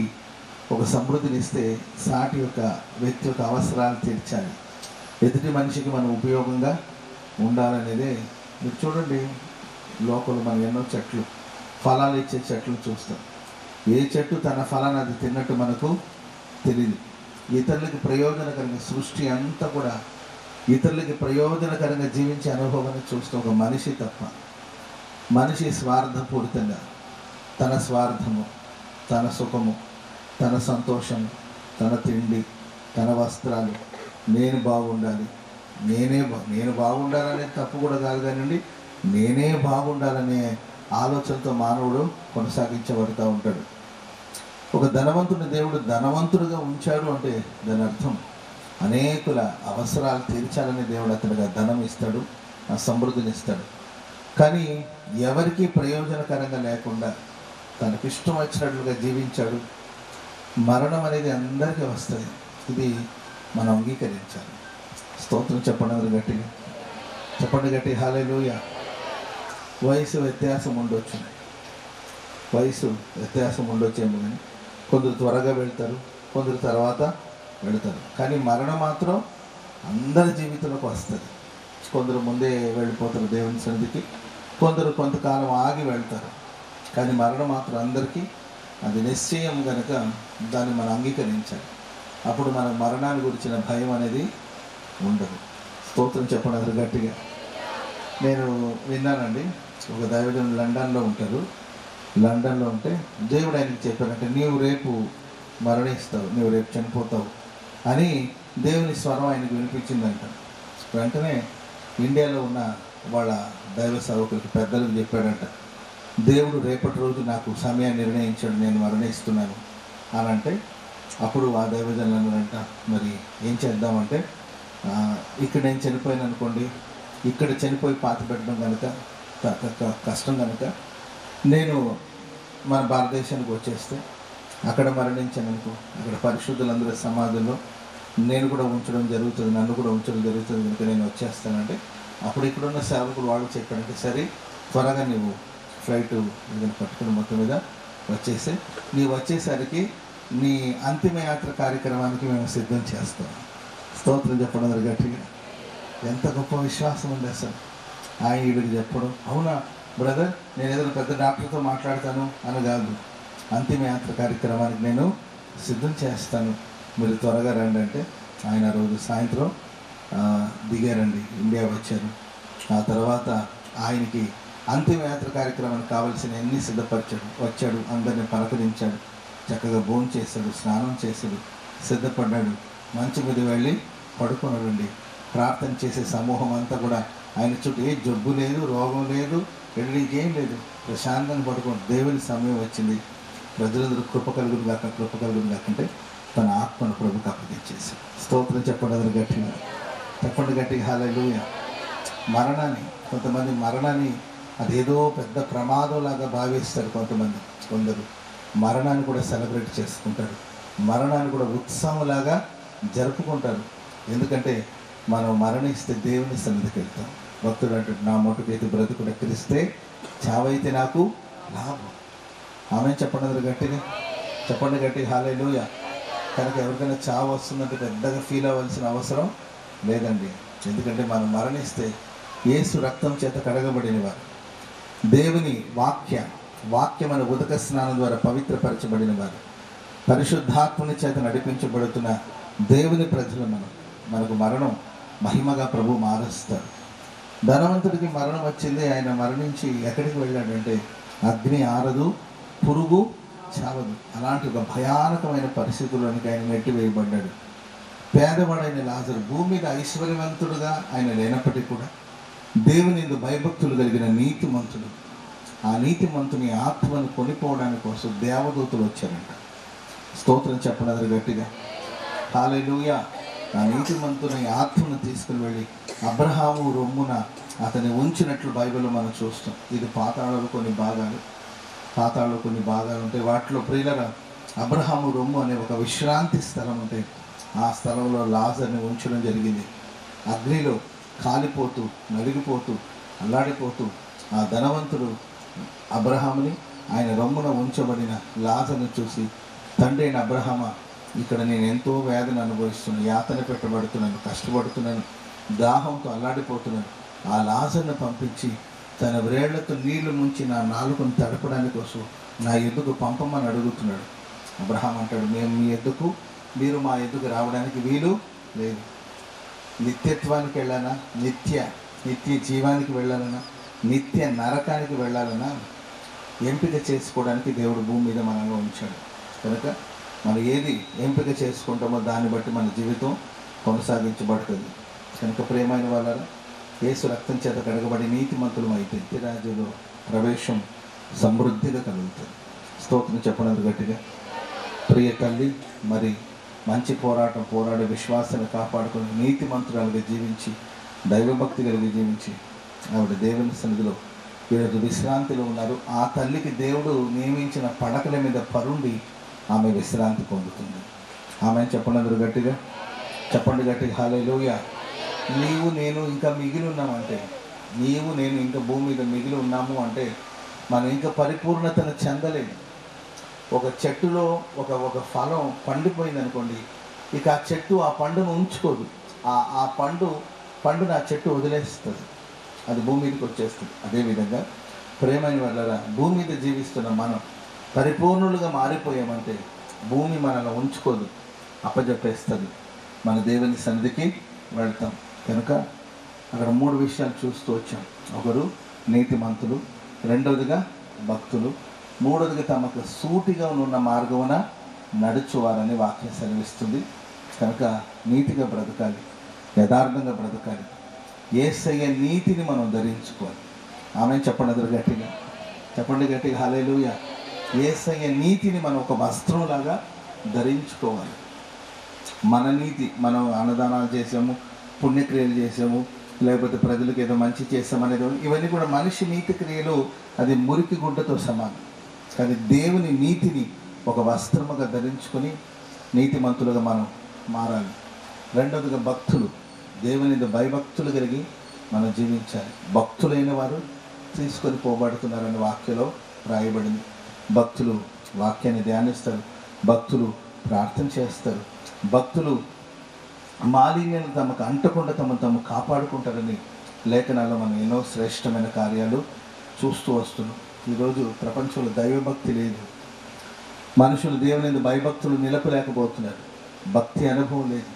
ఒక సమృద్ధిని ఇస్తే సాటి యొక్క వ్యక్తి యొక్క అవసరాలు తీర్చాలి, ఎదుటి మనిషికి మనం ఉపయోగంగా ఉండాలనేదే. మీరు చూడండి, లోకంలో మనం ఎన్నో చెట్లు, ఫలాలు ఇచ్చే చెట్లు చూస్తాం. ఏ చెట్టు తన ఫలాన్ని అది తిన్నట్టు మనకు తెలియదు. ఇతరులకి ప్రయోజనకరంగా సృష్టి అంతా కూడా ఇతరులకి ప్రయోజనకరంగా జీవించే అనుభవాన్ని చూస్తూ ఒక మనిషి తప్ప. మనిషి స్వార్థపూరితంగా తన స్వార్థము, తన సుఖము, తన సంతోషము, తన తిండి, తన వస్త్రాలు, నేను బాగుండాలి, నేను బాగుండాలనే తప్పు కూడా కాదు కానివ్వండి, నేనే బాగుండాలనే ఆలోచనతో మానవుడు కొనసాగించబడుతూ ఉంటాడు. ఒక ధనవంతుని దేవుడు ధనవంతుడిగా ఉంచాడు అంటే దాని అర్థం అనేకుల అవసరాలు తీర్చాలని దేవుడు అతడిగా ధనం ఇస్తాడు, ఆ సమృద్ధిని ఇస్తాడు. కానీ ఎవరికి ప్రయోజనకరంగా లేకుండా తనకి ఇష్టం వచ్చినట్లుగా జీవించాడు. మరణం అనేది అందరికీ వస్తుంది, ఇది మనం అంగీకరించాలి. స్తోత్రం చెప్పండి గట్టిగా, చెప్పండి గట్టి హల్లెలూయా. వయసు వ్యత్యాసం ఉండొచ్చేమో కానీ కొందరు త్వరగా వెళ్తారు, కొందరు తర్వాత వెళతారు. కానీ మరణం మాత్రం అందరి జీవితంలోకి వస్తుంది. కొందరు ముందే వెళ్ళిపోతారు దేవుని సన్నిధికి, కొందరు కొంతకాలం ఆగి వెళ్తారు. కానీ మరణం మాత్రం అందరికీ అది నిశ్చయం కనుక దాన్ని మనం అంగీకరించాలి. అప్పుడు మన మరణాన్ని గురించిన భయం అనేది ఉండదు. స్తోత్రం చెప్పండి అందరు గట్టిగా. నేను విన్నానండి, ఒక దైవజనుడు లండన్లో ఉంటారు. లండన్లో ఉంటే దేవుడు ఆయనకి చెప్పారంటే, నీవు రేపు మరణిస్తావు, నీవు రేపు చనిపోతావు అని దేవుని స్వరం ఆయనకు వినిపించిందంట. వెంటనే ఇండియాలో ఉన్న వాళ్ళ దైవ సేవకులకి పెద్దలకు చెప్పాడంట, దేవుడు రేపటి రోజు నాకు సమయాన్ని నిర్ణయించాడు, నేను మరణిస్తున్నాను అని అంటే, అప్పుడు ఆ దైవజనులు అన్నారంట, మరి ఏం చేద్దామంటే, ఇక్కడ నేను చనిపోయాను అనుకోండి, ఇక్కడ చనిపోయి పాతి పెట్టడం కనుక కష్టం కనుక నేను మన భారతదేశానికి వచ్చేస్తే అక్కడ మరణించాను అనుకో, అక్కడ పరిశుద్ధులందరూ సమాధుల్లో నేను కూడా ఉంచడం జరుగుతుంది, నన్ను కూడా ఉంచడం జరుగుతుంది కనుక నేను వచ్చేస్తానంటే, అప్పుడు ఇక్కడున్న సేవకులు వాళ్ళు చెప్పారంటే సరే త్వరగా నువ్వు ఫ్లైట్ ఏదైనా పట్టుకుని మొత్తం మీద వచ్చేసి నీవు వచ్చేసరికి నీ అంతిమ యాత్ర కార్యక్రమానికి మేము సిద్ధం చేస్తాం. స్తోత్రం చెప్పడం గట్టిగా. ఎంత గొప్ప విశ్వాసం ఉంది అసలు. ఆయన వీడికి చెప్పడం, అవునా బ్రదర్ నేను ఏదైనా పెద్ద డాక్టర్తో మాట్లాడతాను అని కాదు, అంతిమ యాత్ర కార్యక్రమానికి నేను సిద్ధం చేస్తాను, మీరు త్వరగా రండి అంటే ఆయన రోజు సాయంత్రం దిగారండి, ఇండియా వచ్చారు. ఆ తర్వాత ఆయనకి అంతిమ యాత్ర కార్యక్రమానికి కావాల్సిన అన్ని సిద్ధపరిచాడు. వచ్చాడు, అందరిని పలకరించాడు, చక్కగా భోజనం చేశాడు, స్నానం చేశాడు, సిద్ధపడ్డాడు, మంచం మీద వెళ్ళి పడుకున్నాడండి. ప్రార్థన చేసే సమూహం అంతా కూడా ఆయన చుట్టూ ఏ జబ్బు లేదు, రోగం లేదు, ఇంకేం లేదు, ప్రశాంతంగా పడుకోండి. దేవుని సమయం వచ్చింది, ప్రజలందరూ కృప కలుగును కాకంటే తన ఆత్మను ప్రభుకి అప్పగించేసి. స్తోత్రం చెప్పండి గట్టిగా, చెప్పండి గట్టిగా హల్లెలూయా. మరణాన్ని కొంతమంది మరణాన్ని అదేదో పెద్ద ప్రమాదంలాగా భావిస్తారు. కొందరు మరణాన్ని కూడా సెలబ్రేట్ చేసుకుంటారు, మరణాన్ని కూడా ఉత్సవంలాగా జరుపుకుంటారు. ఎందుకంటే మనం మరణిస్తే దేవుని సన్నిధికి వెళ్తాం. భక్తుడు అంటాడు, నా మటుకైతే బ్రతుకుడు ఎక్కిరిస్తే చావైతే నాకు లాభం. ఆమె చెప్పండి గట్టిగా, చెప్పండి గట్టిగా హల్లెలూయా. కనుక ఎవరికైనా చావు వస్తుందంటే పెద్దగా ఫీల్ అవ్వాల్సిన అవసరం లేదండి. ఎందుకంటే మనం మరణిస్తే యేసు రక్తం చేత కడగబడిన వారు, దేవుని వాక్యమైన ఉదక స్నానం ద్వారా పవిత్రపరచబడిన వారు, పరిశుద్ధాత్మని చేత నడిపించబడుతున్న దేవుని ప్రజలు మనకు మరణం మహిమగా ప్రభు మారుస్తారు. ధనవంతుడికి మరణం వచ్చింది, ఆయన మరణించి ఎక్కడికి వెళ్ళాడంటే అగ్ని ఆరదు, పురుగు చావదు, అలాంటి ఒక భయానకమైన పరిస్థితుల్లోనికి ఆయన నెట్టివేయబడ్డాడు. పేదవాడైన లాజరు భూమి మీద ఐశ్వర్యవంతుడుగా ఆయన లేనప్పటికీ కూడా దేవుని భయభక్తులు కలిగిన నీతిమంతుడు, ఆ నీతిమంతుని ఆత్మను కొనిపోవడానికి కోసం దేవదూతలు వచ్చారంట. స్తోత్రం చెప్పడం గట్టిగా హల్లెలూయా. ఆ నీతిమంతుని ఆత్మను తీసుకుని వెళ్ళి అబ్రహాము రొమ్మున అతన్ని ఉంచినట్లు బైబిల్లో మనం చూస్తాం. ఇది పాతాళంలో కొన్ని భాగాలు ఉంటాయి. వాటిలో ప్రియులరా అబ్రహాము రొమ్ము అనే ఒక విశ్రాంతి స్థలం ఉంటే ఆ స్థలంలో లాజర్ని ఉంచడం జరిగింది. అగ్నిలో కాలిపోతూ నలిగిపోతూ అల్లాడిపోతూ ఆ ధనవంతుడు అబ్రహాముని ఆయన రొమ్మున ఉంచబడిన లాజర్ని చూసి, తండ్రి అయిన అబ్రహామా, ఇక్కడ నేను ఎంతో వేదన అనుభవిస్తున్నాను, యాతన పెట్టబడుతున్నాను, కష్టపడుతున్నాను, దాహంతో అల్లాడిపోతున్నాను, ఆ లాజర్ను పంపించి తన వ్రేళ్లతో నీళ్లు ముంచి నా నాలుకను తడపడానికి కోసం నా ఎద్దుకు పంపమని అడుగుతున్నాడు. అబ్రహాం అంటాడు, మీరు మా ఎద్దుకు రావడానికి వీలు లేదు. నిత్యత్వానికి వెళ్ళానా, నిత్య జీవానికి వెళ్ళాలన్నా, నిత్య నరకానికి వెళ్ళాలన్నా ఎంపిక చేసుకోవడానికి దేవుడు భూమి మీద మనలో ఉంచాడు. కనుక మనం ఏది ఎంపిక చేసుకుంటామో దాన్ని బట్టి మన జీవితం కొనసాగించబడుతుంది. కనుక ప్రియమైన వాళ్ళారా, యేసు రక్తం చేత కడగబడి నీతిమంతులం అయితే రాజ్యంలో ప్రవేశం సమృద్ధిగా కలుగుతుంది. స్తోత్రం చెప్పడం గట్టిగా. ప్రియ తల్లి మరి మంచి పోరాడే విశ్వాసాన్ని కాపాడుకొని నీతిమంతురాలుగా జీవించి దైవభక్తి కలిగి జీవించి ఆవిడ దేవుని సన్నిధిలో ఈరోజు విశ్రాంతిలో ఉన్నారు. ఆ తల్లికి దేవుడు నియమించిన పడకల మీద పరుండి ఆమె విశ్రాంతి పొందుతుంది. ఆమె చెప్పండి గట్టిగా, చెప్పండి గట్టిగా హల్లెలూయా. నీవు నేను ఇంకా మిగిలి ఉన్నామంటే, నీవు నేను ఇంకా భూమి మీద మిగిలి ఉన్నాము అంటే మనం ఇంకా పరిపూర్ణతను చెందలేము. ఒక చెట్టులో ఒక ఫలం పండిపోయింది అనుకోండి, ఇక ఆ చెట్టు ఆ పండును ఉంచుకోదు. ఆ పండును ఆ చెట్టు వదిలేస్తుంది, అది భూమి మీదకి వచ్చేస్తుంది. అదేవిధంగా ప్రేమైన వాళ్ళరా, భూమి మీద జీవిస్తున్న మనం పరిపూర్ణులుగా మారిపోయామంటే భూమి మనల్ని ఉంచుకోదు, అప్పజెప్పేస్తుంది. మన దేవుని సన్నిధికి వెళ్తాం. కనుక అక్కడ 3 విషయాలు చూస్తూ వచ్చాం. ఒకరు నీతిమంతులు, రెండవదిగా భక్తులు, మూడవదిగా తమకు సూటిగా ఉన్న మార్గమున నడుచువారని వాక్యం సెలవిస్తుంది. కనుక నీతిగా బ్రతకాలి, యథార్థంగా బ్రతకాలి, యేసయ్య నీతిని మనం ధరించుకోవాలి. ఆమె చెప్పండి గట్టిగా, చెప్పండి గట్టిగా హల్లెలూయా. యేసయ్య నీతిని మనం ఒక వస్త్రంలాగా ధరించుకోవాలి. మన నీతి, మనం అన్నదానాలు చేసాము, పుణ్యక్రియలు చేసాము, లేకపోతే ప్రజలకు ఏదో మంచి చేస్తామనేది, ఇవన్నీ కూడా మనిషి నీతి క్రియలు, అది మురికి గుడ్డతో సమానం. కానీ దేవుని నీతిని ఒక వస్త్రముగా ధరించుకొని నీతిమంతులుగా మనం మారాలి. రెండవదిగా భక్తులు, దేవుని భయభక్తులు కలిగి మనం జీవించాలి. భక్తులైన వారు తీసుకొని పోబడుతున్నారని వాక్యలో రాయబడింది. భక్తులు వాక్యాన్ని ధ్యానిస్తారు, భక్తులు ప్రార్థన చేస్తారు, భక్తులు మాలిన్యాలు తమకు అంటకుండా తమను కాపాడుకుంటారని లేఖనాల్లో మనం ఎన్నో శ్రేష్టమైన కార్యాలు చూస్తూ వస్తున్నాం. ఈరోజు ప్రపంచంలో దైవభక్తి లేదు. మనుషులు దేవుని భయభక్తులు నిలపలేకపోతున్నారు. భక్తి అనుభవం లేదు.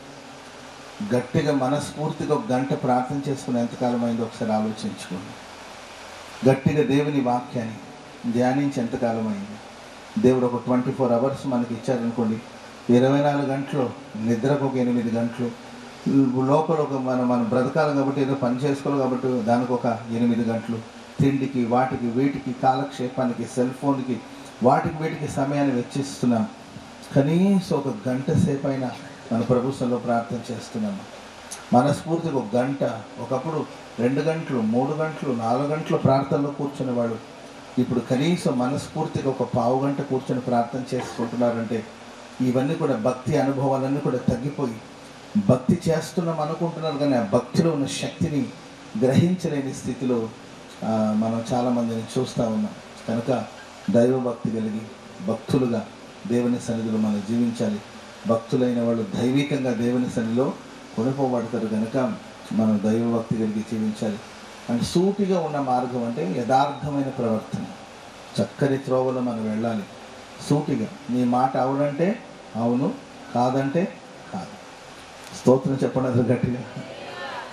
గట్టిగా మనస్ఫూర్తిగా ఒక గంట ప్రార్థన చేసుకుని ఎంతకాలం అయిందో ఒకసారి ఆలోచించుకోండి. గట్టిగా దేవుని వాక్యాన్ని ధ్యానించి ఎంతకాలం అయింది. దేవుడు ఒక 24 hours మనకి ఇచ్చారనుకోండి, 24 గంటలు నిద్రకు ఒక 8 గంటలు, లోపల ఒక మనం బ్రతకాలి కాబట్టి ఏదో పని చేసుకోవాలి కాబట్టి దానికి ఒక 8 గంటలు, తిండికి వాటికి వీటికి కాలక్షేపానికి సెల్ ఫోన్కి వాటికి వీటికి సమయాన్ని వెచ్చిస్తున్నాం. కనీసం ఒక గంట సేపు అయినా మన ప్రభుత్వంలో ప్రార్థన చేస్తున్నాము. మనస్ఫూర్తిగా ఒక గంట, ఒకప్పుడు 2 గంటలు 3 గంటలు 4 గంటలు ప్రార్థనలో కూర్చునేవాడు. ఇప్పుడు కనీసం మనస్ఫూర్తిగా ఒక పావు గంట కూర్చొని ప్రార్థన చేసుకుంటున్నారంటే ఇవన్నీ కూడా భక్తి అనుభవాలన్నీ కూడా తగ్గిపోయి భక్తి చేస్తున్నాం అనుకుంటున్నారు, కానీ ఆ భక్తిలో ఉన్న శక్తిని గ్రహించలేని స్థితిలో మనం చాలామందిని చూస్తూ ఉన్నాం. కనుక దైవభక్తి కలిగి భక్తులుగా దేవుని సన్నిధిలో మనం జీవించాలి. భక్తులైన వాళ్ళు దైవికంగా దేవుని సన్నిధిలో కొనిపోబడతారు. కనుక మనం దైవభక్తి కలిగి జీవించాలి. అంటే సూటిగా ఉన్న మార్గం అంటే యథార్థమైన ప్రవర్తన, చక్కని త్రోవలో మనం వెళ్ళాలి. సూటిగా నీ మాట అవునంటే అవును, కాదంటే కాదు. స్తోత్రం చెప్పండి అది గట్టిగా.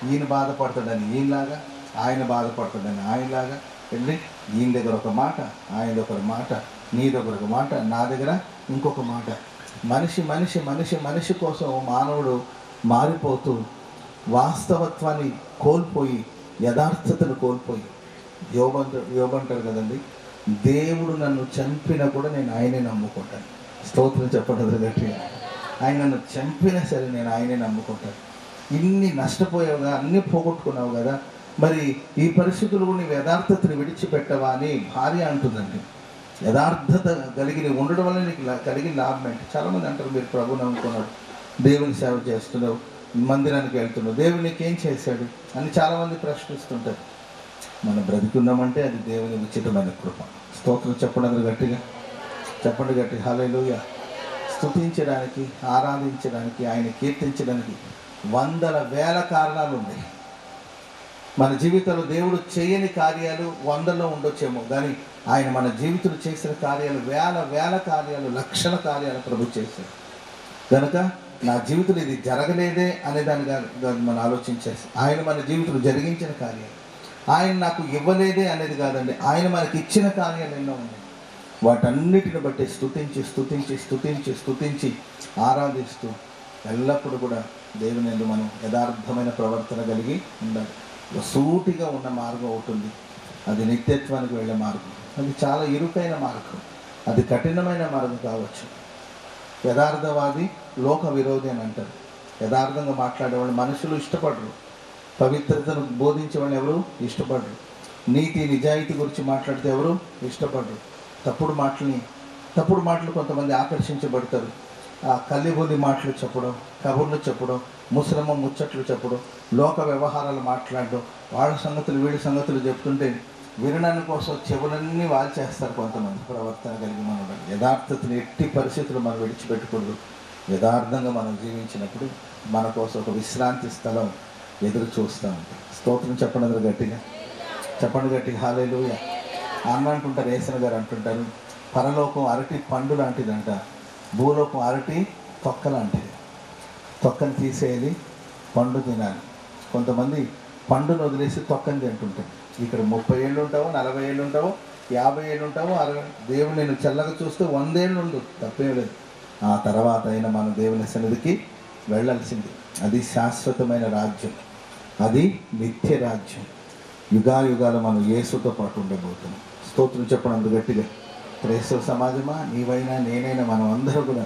ఈయన బాధపడతాడని ఈయనలాగా, ఆయన బాధపడతాడని ఆయనలాగా వెళ్ళి ఈయన దగ్గర ఒక మాట, ఆయన దగ్గర ఒక మాట, నీ దగ్గర ఒక మాట, నా దగ్గర ఇంకొక మాట. మనిషి మనిషి మనిషి మనిషి కోసం మానవుడు మారిపోతూ వాస్తవత్వాన్ని కోల్పోయి యథార్థతను కోల్పోయి యోబంటారు కదండి, దేవుడు నన్ను చంపినా కూడా నేను ఆయనే నమ్ముకుంటాను. స్తోత్రం చెప్పండి గట్టిగా. ఆయన నన్ను చంపినా సరే నేను ఆయనే నమ్ముకుంటాను. ఇన్ని నష్టపోయావుగా, అన్నీ పోగొట్టుకున్నావు కదా, మరి ఈ పరిస్థితులు నీవు యథార్థతను విడిచిపెట్టవా అని భార్య అంటుందండి. యథార్థత కలిగి ఉండడం వల్ల నీకు కలిగిన లాభం ఏంటి? చాలామంది అంటారు, మీరు ప్రభుని నమ్ముకున్నాడు, దేవుని సేవ చేస్తున్నావు, మందిరానికి వెళ్తున్నావు, దేవుడు నీకేం చేశాడు అని చాలామంది ప్రశ్నిస్తుంటారు. మనం బ్రతికున్నామంటే అది దేవుని ఉచితమైన కృప. స్తోత్రం చెప్పండి గట్టిగా, చెప్పండి గట్టిగా. హల్లెలూయా. స్తుతించడానికి, ఆరాధించడానికి, ఆయన కీర్తించడానికి 100,000 కారణాలు ఉన్నాయి. మన జీవితంలో దేవుడు చేయని కార్యాలు 100లో ఉండొచ్చేమో, కానీ ఆయన మన జీవితంలో చేసిన కార్యాలు 1,000 కార్యాలు, లక్షల కార్యాలు ప్రభు చేశాడు. కనుక నా జీవితంలో ఇది జరగలేదే అనే దానిగా మనం ఆలోచించేసి, ఆయన మన జీవితంలో జరిగించిన కార్యాలు, ఆయన నాకు ఇవ్వలేదే అనేది కాదండి, ఆయన మనకి ఇచ్చిన కార్యాలు ఎన్నో ఉన్నాయి. వాటన్నిటిని బట్టి స్తుతించి స్తుతించి స్తుతించి స్తుతించి ఆరాధిస్తూ ఎల్లప్పుడూ కూడా దేవుని యందు మనం యథార్థమైన ప్రవర్తన కలిగి ఉండాలి. సూటిగా ఉన్న మార్గం అవుతుంది, అది నిత్యత్వానికి వెళ్ళే మార్గం. అది చాలా ఇరుకైన మార్గం, అది కఠినమైన మార్గం కావచ్చు. యథార్థవాది లోక విరోధి అని అంటారు. యథార్థంగా మాట్లాడేవాళ్ళు మనుషులు ఇష్టపడరు, పవిత్రతను బోధించేవాళ్ళు ఎవరు ఇష్టపడరు, నీతి నిజాయితీ గురించి మాట్లాడితే ఎవరు ఇష్టపడరు. తప్పుడు మాటలు కొంతమంది ఆకర్షించబడతారు. ఆ కల్లిబొల్లి మాటలు చెప్పడం, కబుర్లు చెప్పడం, ముసలమ్మ ముచ్చట్లు చెప్పడం, లోక వ్యవహారాలు మాట్లాడడం, వాళ్ళ సంగతులు వీళ్ళ సంగతులు చెప్తుంటే వినడానికి కోసం చెవులన్నీ వాల్చేస్తారు కొంతమంది. ప్రవర్తన కలిగి మనం యథార్థతను ఎట్టి పరిస్థితులు మనం విడిచిపెట్టకూడదు. యథార్థంగా మనం జీవించినప్పుడు మన కోసం ఒక విశ్రాంతి స్థలం ఎదురు చూస్తూ ఉంటాం. స్తోత్రం చెప్పండి గట్టిగా, చెప్పండి గట్టిగా. హల్లెలూయా. అన్న అంటుంటారు, యేసయ్య గారు అంటుంటారు, పరలోకం అరటి పండు లాంటిదంట, భూలోకం అరటి తొక్క లాంటిది. తొక్కను తీసేయాలి, పండు తినాలి. కొంతమంది పండును వదిలేసి తొక్కని తింటుంటారు. ఇక్కడ 30 ఏళ్ళు ఉంటావు, 40 ఏళ్ళు ఉంటావు, 50 ఏళ్ళు ఉంటావు, 60. దేవుడు నేను చల్లగా చూస్తే 100 ఏళ్ళు ఉండు, తప్పేం లేదు. ఆ తర్వాత అయినా మనం దేవుని సన్నిధికి వెళ్ళాల్సింది. అది శాశ్వతమైన రాజ్యం, అది నిత్య రాజ్యం. యుగాలు మనం యేసుతో పాటు ఉండబోతున్నాం. స్తోత్రం చెప్పడం గట్టిగా. క్రైస్తవ సమాజమా, నీవైనా నేనైనా మనం అందరూ కూడా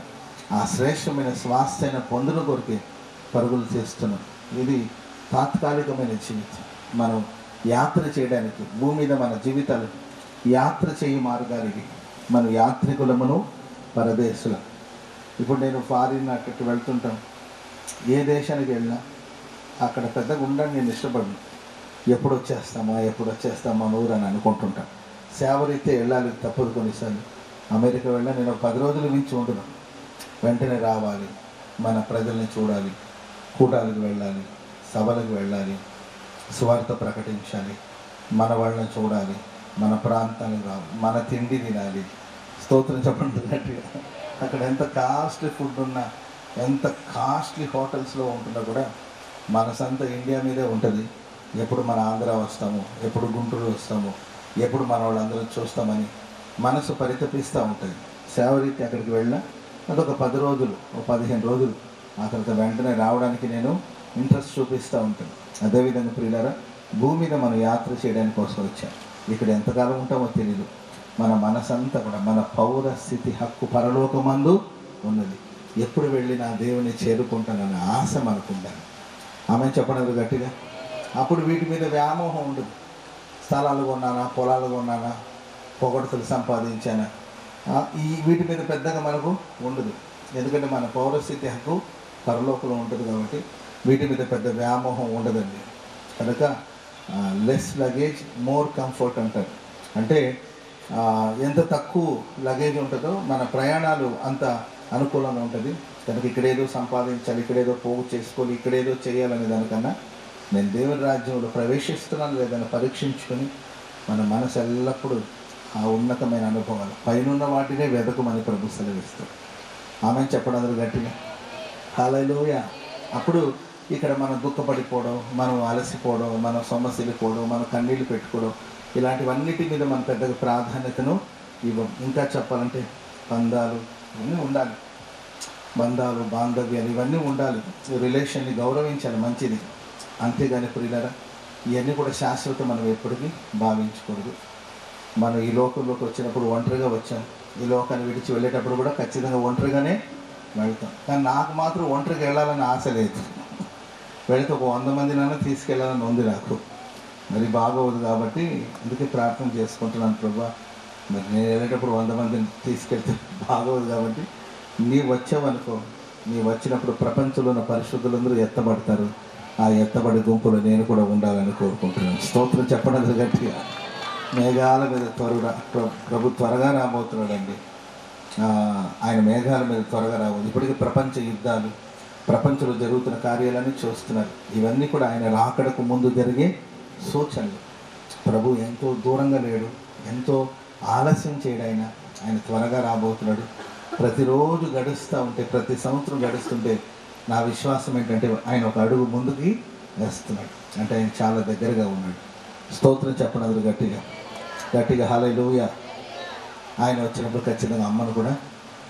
ఆ శ్రేష్టమైన స్వాస్థ్యమైన పొందుల కొరకే పరుగులు చేస్తున్నాం. ఇది తాత్కాలికమైన జీవితం. మనం యాత్ర చేయడానికి భూమి మీద మన జీవితాలు యాత్ర చేయి మార్గానికి మన యాత్రికులమును పరదేశులం. ఇప్పుడు నేను ఫారిన్ అక్కడికి వెళ్తుంటాం, ఏ దేశానికి వెళ్ళినా అక్కడ పెద్దగా ఉండని నేను ఇష్టపడను. ఎప్పుడు వచ్చేస్తామా మన ఊరు అని అనుకుంటుంటాం. సేవరీతే వెళ్ళాలి తప్పదు. కొన్నిసార్లు అమెరికా వెళ్ళినా నేను 10 రోజులు మించి ఉండను. వెంటనే రావాలి, మన ప్రజల్ని చూడాలి, కూటాలకు వెళ్ళాలి, సభలకు వెళ్ళాలి, సువార్త ప్రకటించాలి, మన వాళ్ళని చూడాలి, మన ప్రాంతానికి రావాలి, మన తిండి తినాలి. స్తోత్రం చెప్పండి గట్టిగా. అక్కడ ఎంత కాస్ట్లీ ఫుడ్ ఉన్నా, ఎంత కాస్ట్లీ హోటల్స్లో ఉంటున్నా కూడా మనసంతా ఇండియా మీదే ఉంటుంది. ఎప్పుడు మన ఆంధ్ర వస్తాము, ఎప్పుడు గుంటూరు వస్తాము, ఎప్పుడు మన వాళ్ళందరూ చూస్తామని మనసు పరితపిస్తూ ఉంటుంది. సేవరీతి అక్కడికి వెళ్ళినా అదొక 10 రోజులు, 15 రోజులు, ఆ తర్వాత వెంటనే రావడానికి నేను ఇంట్రెస్ట్ చూపిస్తూ ఉంటాను. అదేవిధంగా ప్రియులారా, భూమి మీద మనం యాత్ర చేయడానికి కోసం వచ్చాం. ఇక్కడ ఎంతకాలం ఉంటామో తెలియదు. మన మనసంతా కూడా మన పౌర స్థితి హక్కు పరలోకమందు ఉన్నది. ఎప్పుడు వెళ్ళినా దేవుని చేరుకుంటానన్న ఆశ మనకుండాలి. ఆమె చెప్పలేదు గట్టిగా. అప్పుడు వీటి మీద వ్యామోహం ఉండదు. స్థలాలు కొన్నానా, పొలాలు కొన్నానా, పొగడ్తలు సంపాదించానా, వీటి మీద పెద్దగా మనకు ఉండదు. ఎందుకంటే మన పౌరస్థితి హక్కు పరలోకంలో ఉంటుంది కాబట్టి వీటి మీద పెద్ద వ్యామోహం ఉండదండి. కనుక లెస్ లగేజ్ మోర్ కంఫర్ట్ అంటారు. అంటే ఎంత తక్కువ లగేజ్ ఉంటుందో మన ప్రయాణాలు అంత అనుకూలంగా ఉంటుంది. కనుక ఇక్కడేదో సంపాదించాలి, ఇక్కడేదో పోగు చేసుకోవాలి, ఇక్కడేదో చేయాలనే దానికన్నా నేను దేవుని రాజ్యంలో ప్రవేశిస్తున్నాను లేదని పరీక్షించుకొని మన మనసు ఎల్లప్పుడూ ఆ ఉన్నతమైన అనుభవాలు పైనున్న వాటినే వెదకమని ప్రభు సెలవిస్తాడు. ఆమె చెప్పడం అందరూ గట్టిగా హల్లెలూయా. అప్పుడు ఇక్కడ మనం దుఃఖపడిపోవడం, మనం అలసిపోవడం, మనం సొమ్మసిల్లిపోవడం, మనం కన్నీళ్ళు పెట్టుకోవడం, ఇలాంటివన్నిటి మీద మనం పెద్దగా ప్రాధాన్యతను ఇవ్వం. ఇంకా చెప్పాలంటే బంధాలు ఇవన్నీ ఉండాలి, బంధాలు బాంధవ్యాలు ఇవన్నీ ఉండాలి, రిలేషన్ని గౌరవించాలి, మంచిది. అంతేగాని ప్రియులారా, ఇవన్నీ కూడా శాశ్వతం మనం ఎప్పటికీ భావించకూడదు. మనం ఈ లోకంలోకి వచ్చినప్పుడు ఒంటరిగా వచ్చాం, ఈ లోకాన్ని విడిచి వెళ్ళేటప్పుడు కూడా ఖచ్చితంగా ఒంటరిగానే వెళ్తాం. కానీ నాకు మాత్రం ఒంటరికి వెళ్ళాలని ఆశ లేదు. వెళితే ఒక 100 మందినైనా తీసుకెళ్ళాలని ఉంది నాకు. మరి బాగోదు కాబట్టి అందుకే ప్రార్థన చేసుకుంటున్నాను, ప్రభా మరి నేను వెళ్ళేటప్పుడు 100 మందిని తీసుకెళ్తే బాగోదు కాబట్టి నీవు వచ్చావనుకో, నీవు వచ్చినప్పుడు ప్రపంచంలో ఉన్న పరిశుద్ధులందరూ ఎత్తబడతారు. ఆ ఎత్తబడి గుంపులో నేను కూడా ఉండాలని కోరుకుంటున్నాను. స్తోత్రం చెప్పడం గట్టిగా. మేఘాల మీద ప్రభు త్వరగా రాబోతున్నాడండి. ఆయన మేఘాల మీద త్వరగా రాబోతుంది. ఇప్పటికీ ప్రపంచ యుద్ధాలు, ప్రపంచంలో జరుగుతున్న కార్యాలన్నీ చూస్తున్నారు. ఇవన్నీ కూడా ఆయన రాకడకు ముందు జరిగే సూచనలు. ప్రభు ఎంతో దూరంగా లేడు, ఎంతో ఆలస్యం చేయడు. ఆయన త్వరగా రాబోతున్నాడు. ప్రతిరోజు గడుస్తూ ఉంటే, ప్రతి సంవత్సరం గడుస్తుంటే నా విశ్వాసం ఏంటంటే ఆయన ఒక అడుగు ముందుకి వేస్తున్నాడు. అంటే ఆయన చాలా దగ్గరగా ఉన్నాడు. స్తోత్రం చెప్పనదురు గట్టిగా గట్టిగా హల్లెలూయా. ఆయన వచ్చినప్పుడు ఖచ్చితంగా అమ్మను కూడా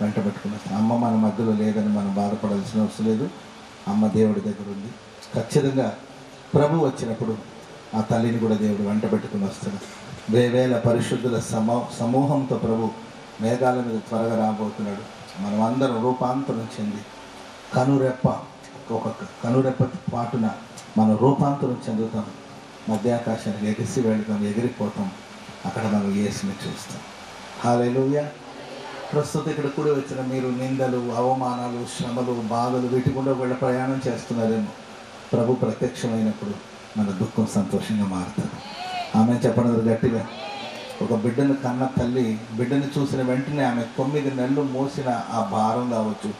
వెంట పెట్టుకున్నాం. అమ్మ మన మధ్యలో లేదని మనం బాధపడాల్సిన అవసరం లేదు. అమ్మ దేవుడి దగ్గర ఉంది. ఖచ్చితంగా ప్రభు వచ్చినప్పుడు ఆ తల్లిని కూడా దేవుడు వెంట పెట్టుకుని వస్తాడు. వేవేల పరిశుద్ధుల సమూహంతో ప్రభు మేఘాల మీద త్వరగా రాబోతున్నాడు. మనం అందరం రూపాంతరం చెంది ఒక కనురెప్ప పాటున మనం రూపాంతరం చెందుతాం. మధ్యాకాశానికి ఎగిసి వెళ్తాం, ఎగిరిపోతాం. అక్కడ మనం యేసుని చూస్తాం. హల్లెలూయా. ప్రస్తుతం ఇక్కడ కూడా వచ్చిన మీరు నిందలు, అవమానాలు, శ్రమలు, బాధలు వీటి గుండా వీళ్ళ ప్రయాణం చేస్తున్నారేమో. ప్రభు ప్రత్యక్షమైనప్పుడు మన దుఃఖం సంతోషంగా మారుతుంది. ఆమె చెప్పడం గట్టిగా. ఒక బిడ్డను కన్న తల్లి బిడ్డను చూసిన వెంటనే ఆమె 9 నెలలు మోసిన ఆ భారం కావచ్చు,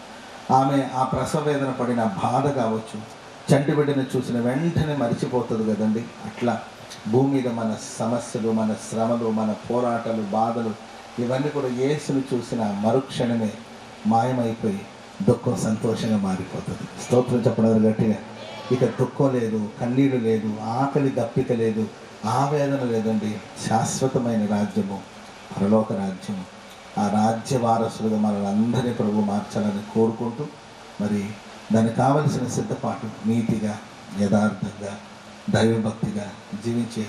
ఆమె ఆ ప్రసవ వేదన పడిన బాధ కావచ్చు, చంటి బిడ్డను చూసిన వెంటనే మరిచిపోతుంది కదండి. అట్లా భూమి మీద మన సమస్యలు, మన శ్రమలు, మన పోరాటాలు, బాధలు ఇవన్నీ కూడా యేసును చూసిన మరుక్షణమే మాయమైపోయి దుఃఖం సంతోషంగా మారిపోతుంది. స్తోత్రం చెప్పడం గట్టిగా. ఇక దుఃఖం లేదు, కన్నీళ్ళు లేదు, ఆకలి దప్పిక లేదు, ఆవేదన లేదండి. శాశ్వతమైన రాజ్యము, పరలోక రాజ్యము. ఆ రాజ్య వారసులుగా మనల్ని అందరినీ ప్రభు మార్చాలని కోరుకుంటూ, మరి దానికి కావలసిన సిద్ధపాటు నీతిగా, యథార్థంగా, దైవభక్తిగా జీవించే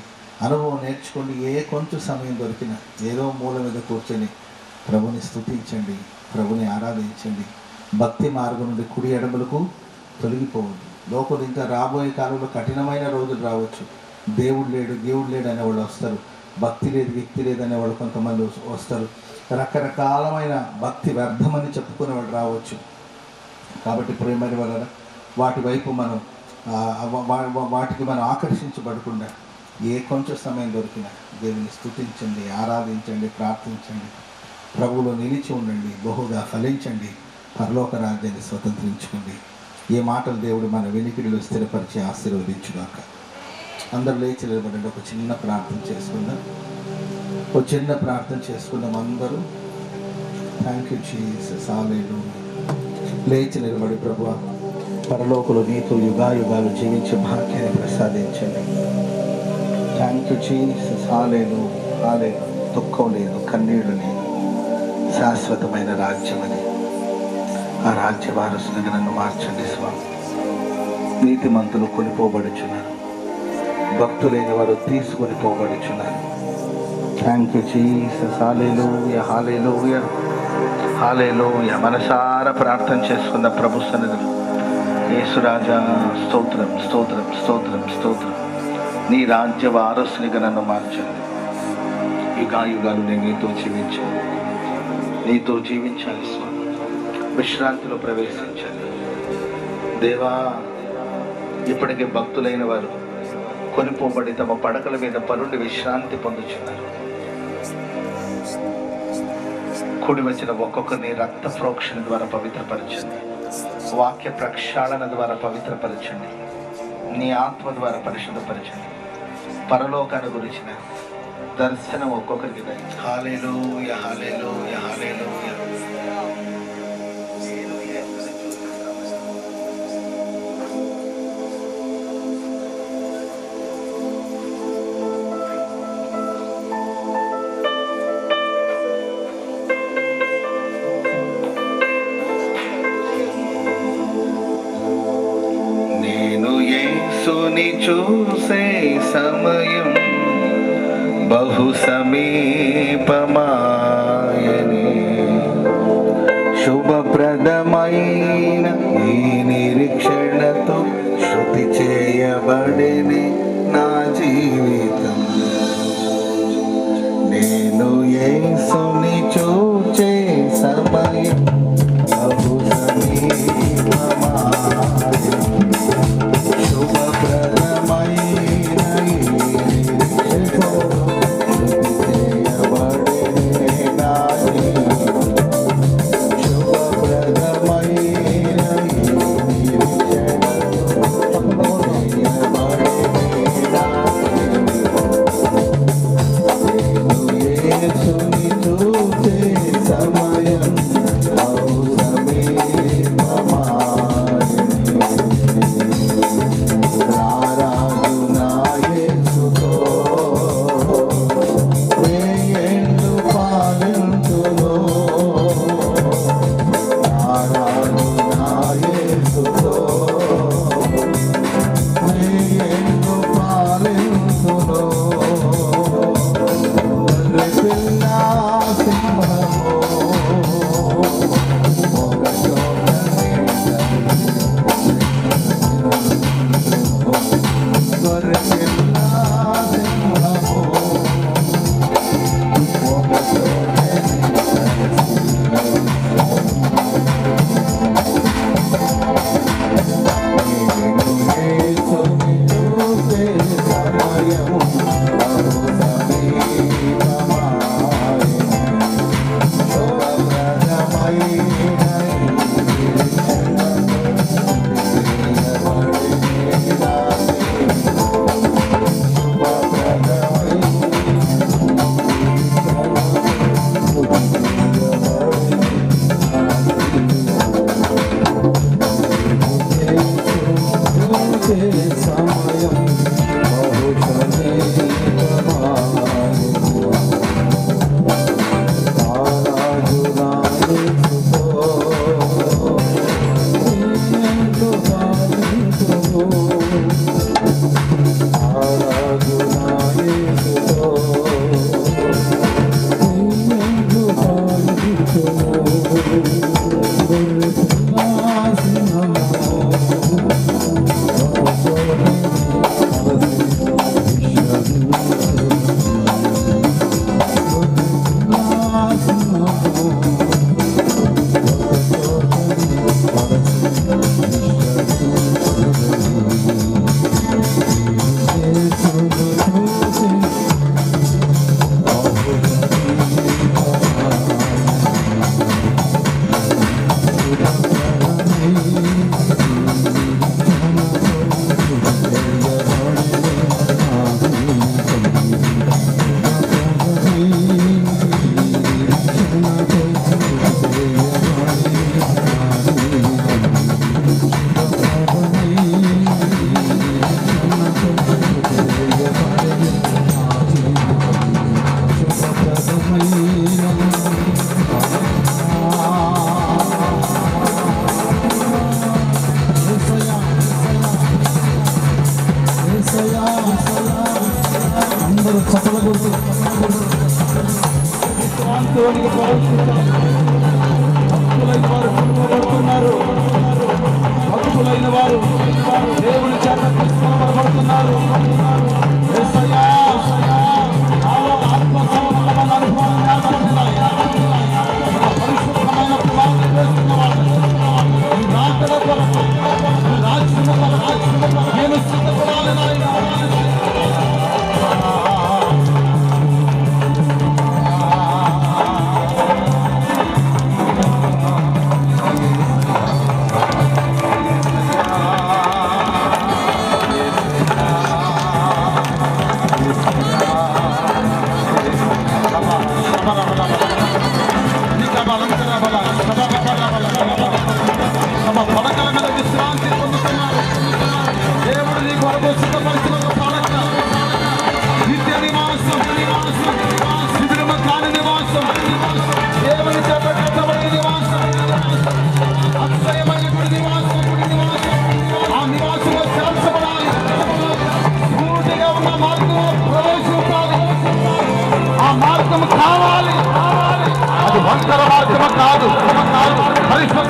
అనుభవం నేర్చుకోండి. కొంచెం సమయం దొరికినా ఏదో మూల మీద కూర్చొని ప్రభుని స్తుతించండి, ప్రభుని ఆరాధించండి. భక్తి మార్గం నుండి కుడి ఎడమలకు తొలగిపోవద్దు. లోకలు ఇంకా రాబోయే కాలంలో కఠినమైన రోజులు రావచ్చు. దేవుడు లేడు అనేవాళ్ళు వస్తారు. భక్తి లేదు, వ్యక్తి లేదు అనేవాళ్ళు కొంతమంది వస్తారు. రకరకాలమైన భక్తి వ్యర్థమని చెప్పుకునేవాళ్ళు రావచ్చు. కాబట్టి ప్రేమని వలన వాటి వైపు మనం వాటికి మనం ఆకర్షించబడకుండా ఏ కొంచెం సమయం దొరికినా దేవుని స్తుతించండి, ఆరాధించండి, ప్రార్థించండి, ప్రభువులో నిలిచి ఉండండి, బహుగా ఫలించండి, పరలోక రాజ్యాన్ని స్వతంత్రించుకోండి. ఏ మాటలు దేవుడు మన వెనికిడిలో స్థిరపరిచి ఆశీర్వదించుగాక. అందరూ లేచి నిలబడండి. ఒక చిన్న ప్రార్థన చేసుకుందాం. ఒక చిన్న ప్రార్థన చేసుకుందాం అందరూ. Thank you Jesus. హల్లెలూయా. లేచి నిలబడి ప్రభువా, పరలోకలో నీతో యుగాయుగాలు జీవించే భాగ్యాన్ని ప్రసాదించండి. Thank you Jesus. Hallelujah. Hallelujah. దుఃఖం లేదు, కన్నీళ్లు లేదు, శాశ్వతమైన రాజ్యం అది. ఆ రాజ్య వారసులుగా నన్ను మార్చండి స్వామి. నీతిమంతులు కొనిపోబడుచున్నారు, భక్తులైన వారు తీసుకొని పోబడుచున్నారు. Thank you Jesus. Hallelujah. Hallelujah. Hallelujah. మనసారా ప్రార్థన చేసుకున్న ప్రభు సన్నిధిలో యేసురాజా స్తోత్రం, స్తోత్రం, స్తోత్రం, స్తోత్రం. నీ రాజ్య వారసునిగా నన్ను మార్చండి. యుగాయుగాలు నేను నీతో జీవించాలి, నీతో జీవించాలి స్వామి. విశ్రాంతిలో ప్రవేశించాలి దేవా. ఇప్పటికే భక్తులైన వారు కొనిపోబడి తమ పడకల మీద పరుండి విశ్రాంతి పొందుచున్నారు. కూడి వచ్చిన ఒక్కొక్కరిని రక్త ప్రోక్షణ ద్వారా పవిత్రపరచండి, వాక్య ప్రక్షాళన ద్వారా పవిత్రపరచండి, నీ ఆత్మ ద్వారా పరిశుద్ధపరచండి. పరలోకాన్ని గురించిన దర్శనం ఒక్కొక్కరికి దయచేయండి. హల్లెలూయా. హల్లెలూయా. హల్లెలూయా. యేసుని చూసే సమయం బహు సమీపమాయని, శుభప్రదమైన ఈ నిరీక్షణతో శృతి చేయబడిని నా జీవితం. నేను యేసుని చూచే సమయం బహు సమీపమాయని, శుభప్రదమైన ఈ నిరీక్షణతో శృతి చేయబడిని నా జీవితం. శుభప్రదమైన ఈ నిరీక్షణతో శృతి చేయబడిని నా జీవితం. నేను యేసుని చూసే సమయం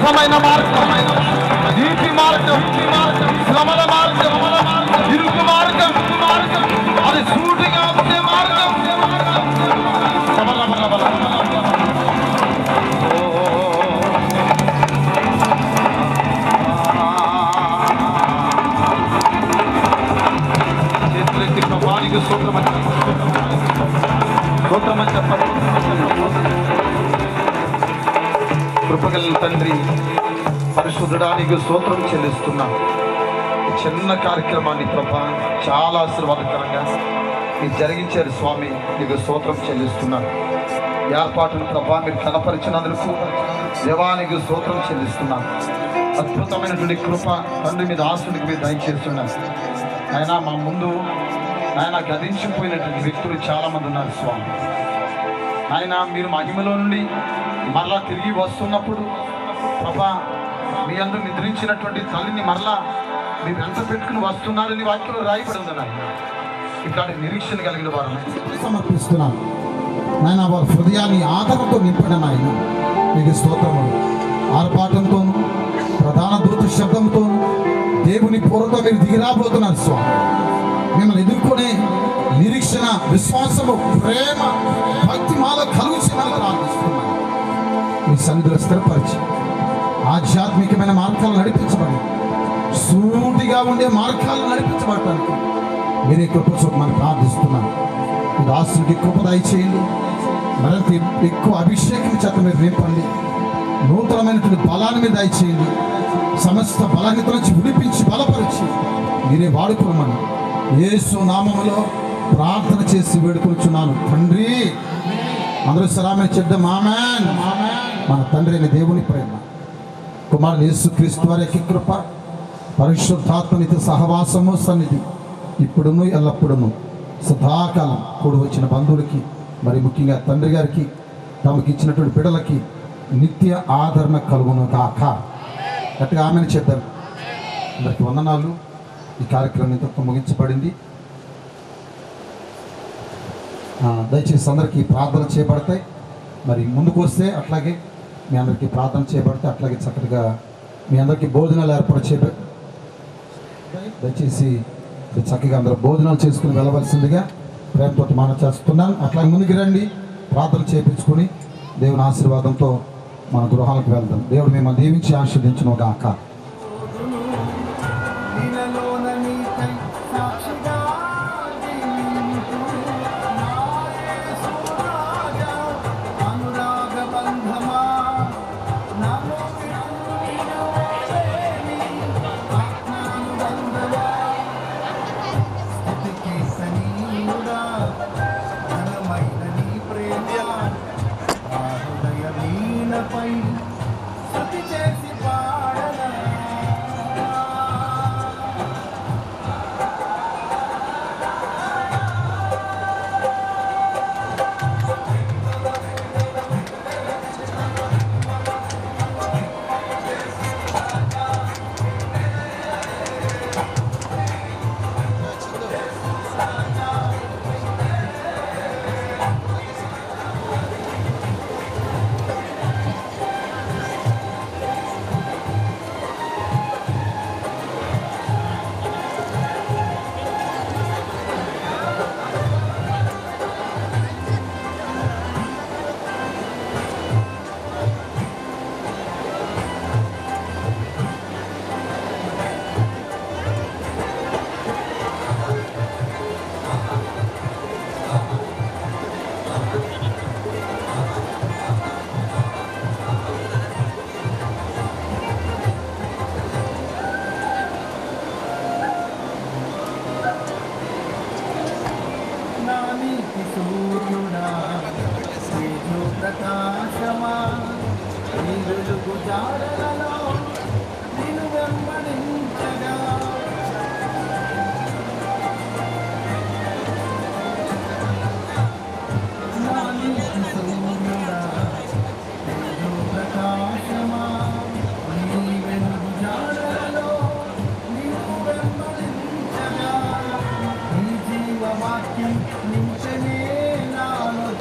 కష్టమైన మార్గం, నీటి మార్గం, శ్రమల మార్గం, ఇరుకు మార్గం, అది సూటిగా వచ్చే మార్గం. చేతులెత్తి ప్రభానికి సూత్రమని చెప్పండి. కృపగల తండ్రి, పరిశుద్ధడానికి స్తోత్రం చెల్లిస్తున్నా. చిన్న కార్యక్రమాన్ని ప్రభా చాలా ఆశీర్వాదకరంగా మీరు జరిగించారు స్వామి, నీకు స్తోత్రం చెల్లిస్తున్నాను. ఏర్పాటును ప్రభా మీరు కనపరిచినందుకు దేవానికి స్తోత్రం చెల్లిస్తున్నాను. అద్భుతమైనటువంటి కృప తండ్రి మీద ఆశుడికి మీరు దయచేస్తున్నాను. ఆయన మా ముందు ఆయన గతించిపోయినటువంటి వ్యక్తులు చాలామంది ఉన్నారు స్వామి. ఆయన మీరు మహిమలో నుండి మరలా తిరిగి వస్తున్నప్పుడు ప్రభా మీ అందరూ నిద్రించినటువంటి తల్లిని మరలా మీరు ఎంత పెట్టుకుని వస్తున్నారని వాక్యంలో రాయబడి ఉంది. నాయన ఇట్లాంటి నిరీక్షణ కలిగిన వారు సమర్పిస్తున్నాను నాయన. వారి హృదయాన్ని ఆదరణతో నింపండి నాయన. మీకు స్తోత్రములు. ఆర్పాటంతోనూ ప్రధాన దూత శబ్దంతోనూ దేవుని పూర్వత మీరు దిగిరాబోతున్నారు స్వామి. మిమ్మల్ని ఎదుర్కొనే నిరీక్షణ, విశ్వాసము, ప్రేమ, భక్తి మాలో కలుగుతుందని ప్రార్థిస్తున్నాను. మీ సన్నిధిలో స్థిరపరిచి ఆధ్యాత్మికమైన మార్గాలు నడిపించబడి సూటిగా ఉండే మార్గాలు నడిపించబడటానికి మీరే కృప చూపమని ప్రార్థిస్తున్నాను. మీ దాసునికి కృప దయచేయండి. మరింత ఎక్కువ అభిషేకం చేత మీరు నింపండి. నూతనమైనటువంటి బలాన్ని మీద దయచేయండి. సమస్త బలహీనత నుంచి విడిపించి బలపరిచి మీరే వాడుకోమని యేసు నామములో ప్రార్థన చేసి వేడుకొచ్చున్నాను తండ్రి. అందరూ సలామని చెప్దాం ఆమేన్. మన తండ్రి అయిన దేవుని ప్రేమ, కుమారుడు యేసుక్రీస్తు వారి యొక్క కృప, పరిశుద్ధాత్మనితో సహవాసము సన్నిధి ఇప్పుడును ఎల్లప్పుడును సదాకాలం కూడి వచ్చిన బంధువులకి, మరి ముఖ్యంగా తండ్రి గారికి, తమకి ఇచ్చినటువంటి బిడ్డలకి నిత్య ఆదరణ కలుగును కాక. గట్టిగా ఆమెను చెప్దాం. అందరికి వందనాలు. ఈ కార్యక్రమం ఇంతకు ముగించబడింది. దయచేసి అందరికీ ప్రార్థన చేయబడతాయి. మరి ముందుకు వస్తే అట్లాగే మీ అందరికీ ప్రార్థన చేయబడతాయి. అట్లాగే చక్కగా మీ అందరికీ భోజనాలు ఏర్పాటు చేయబడి దయచేసి చక్కగా అందరూ భోజనాలు చేసుకుని వెళ్ళవలసిందిగా ప్రేమతో మనం చేస్తున్నాను. అట్లాగే ముందుకు రండి, ప్రార్థన చేయించుకొని దేవుని ఆశీర్వాదంతో మన గృహాలకు వెళ్దాం. దేవుడు మిమ్మల్ని దీవించి ఆశీర్వదించును గాక.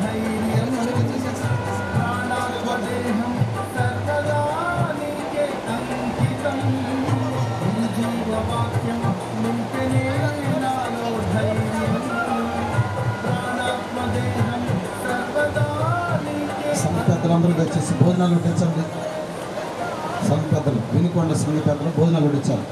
ధైర్యం ప్రాణాత్మదేహం సర్వదా అందరూ దయచేసి భోజనాలు వడ్డించండి. సంఘ పెద్దలు, వినుకొండ సంఘ పెద్దలు భోజనాలు వడ్డించాలి.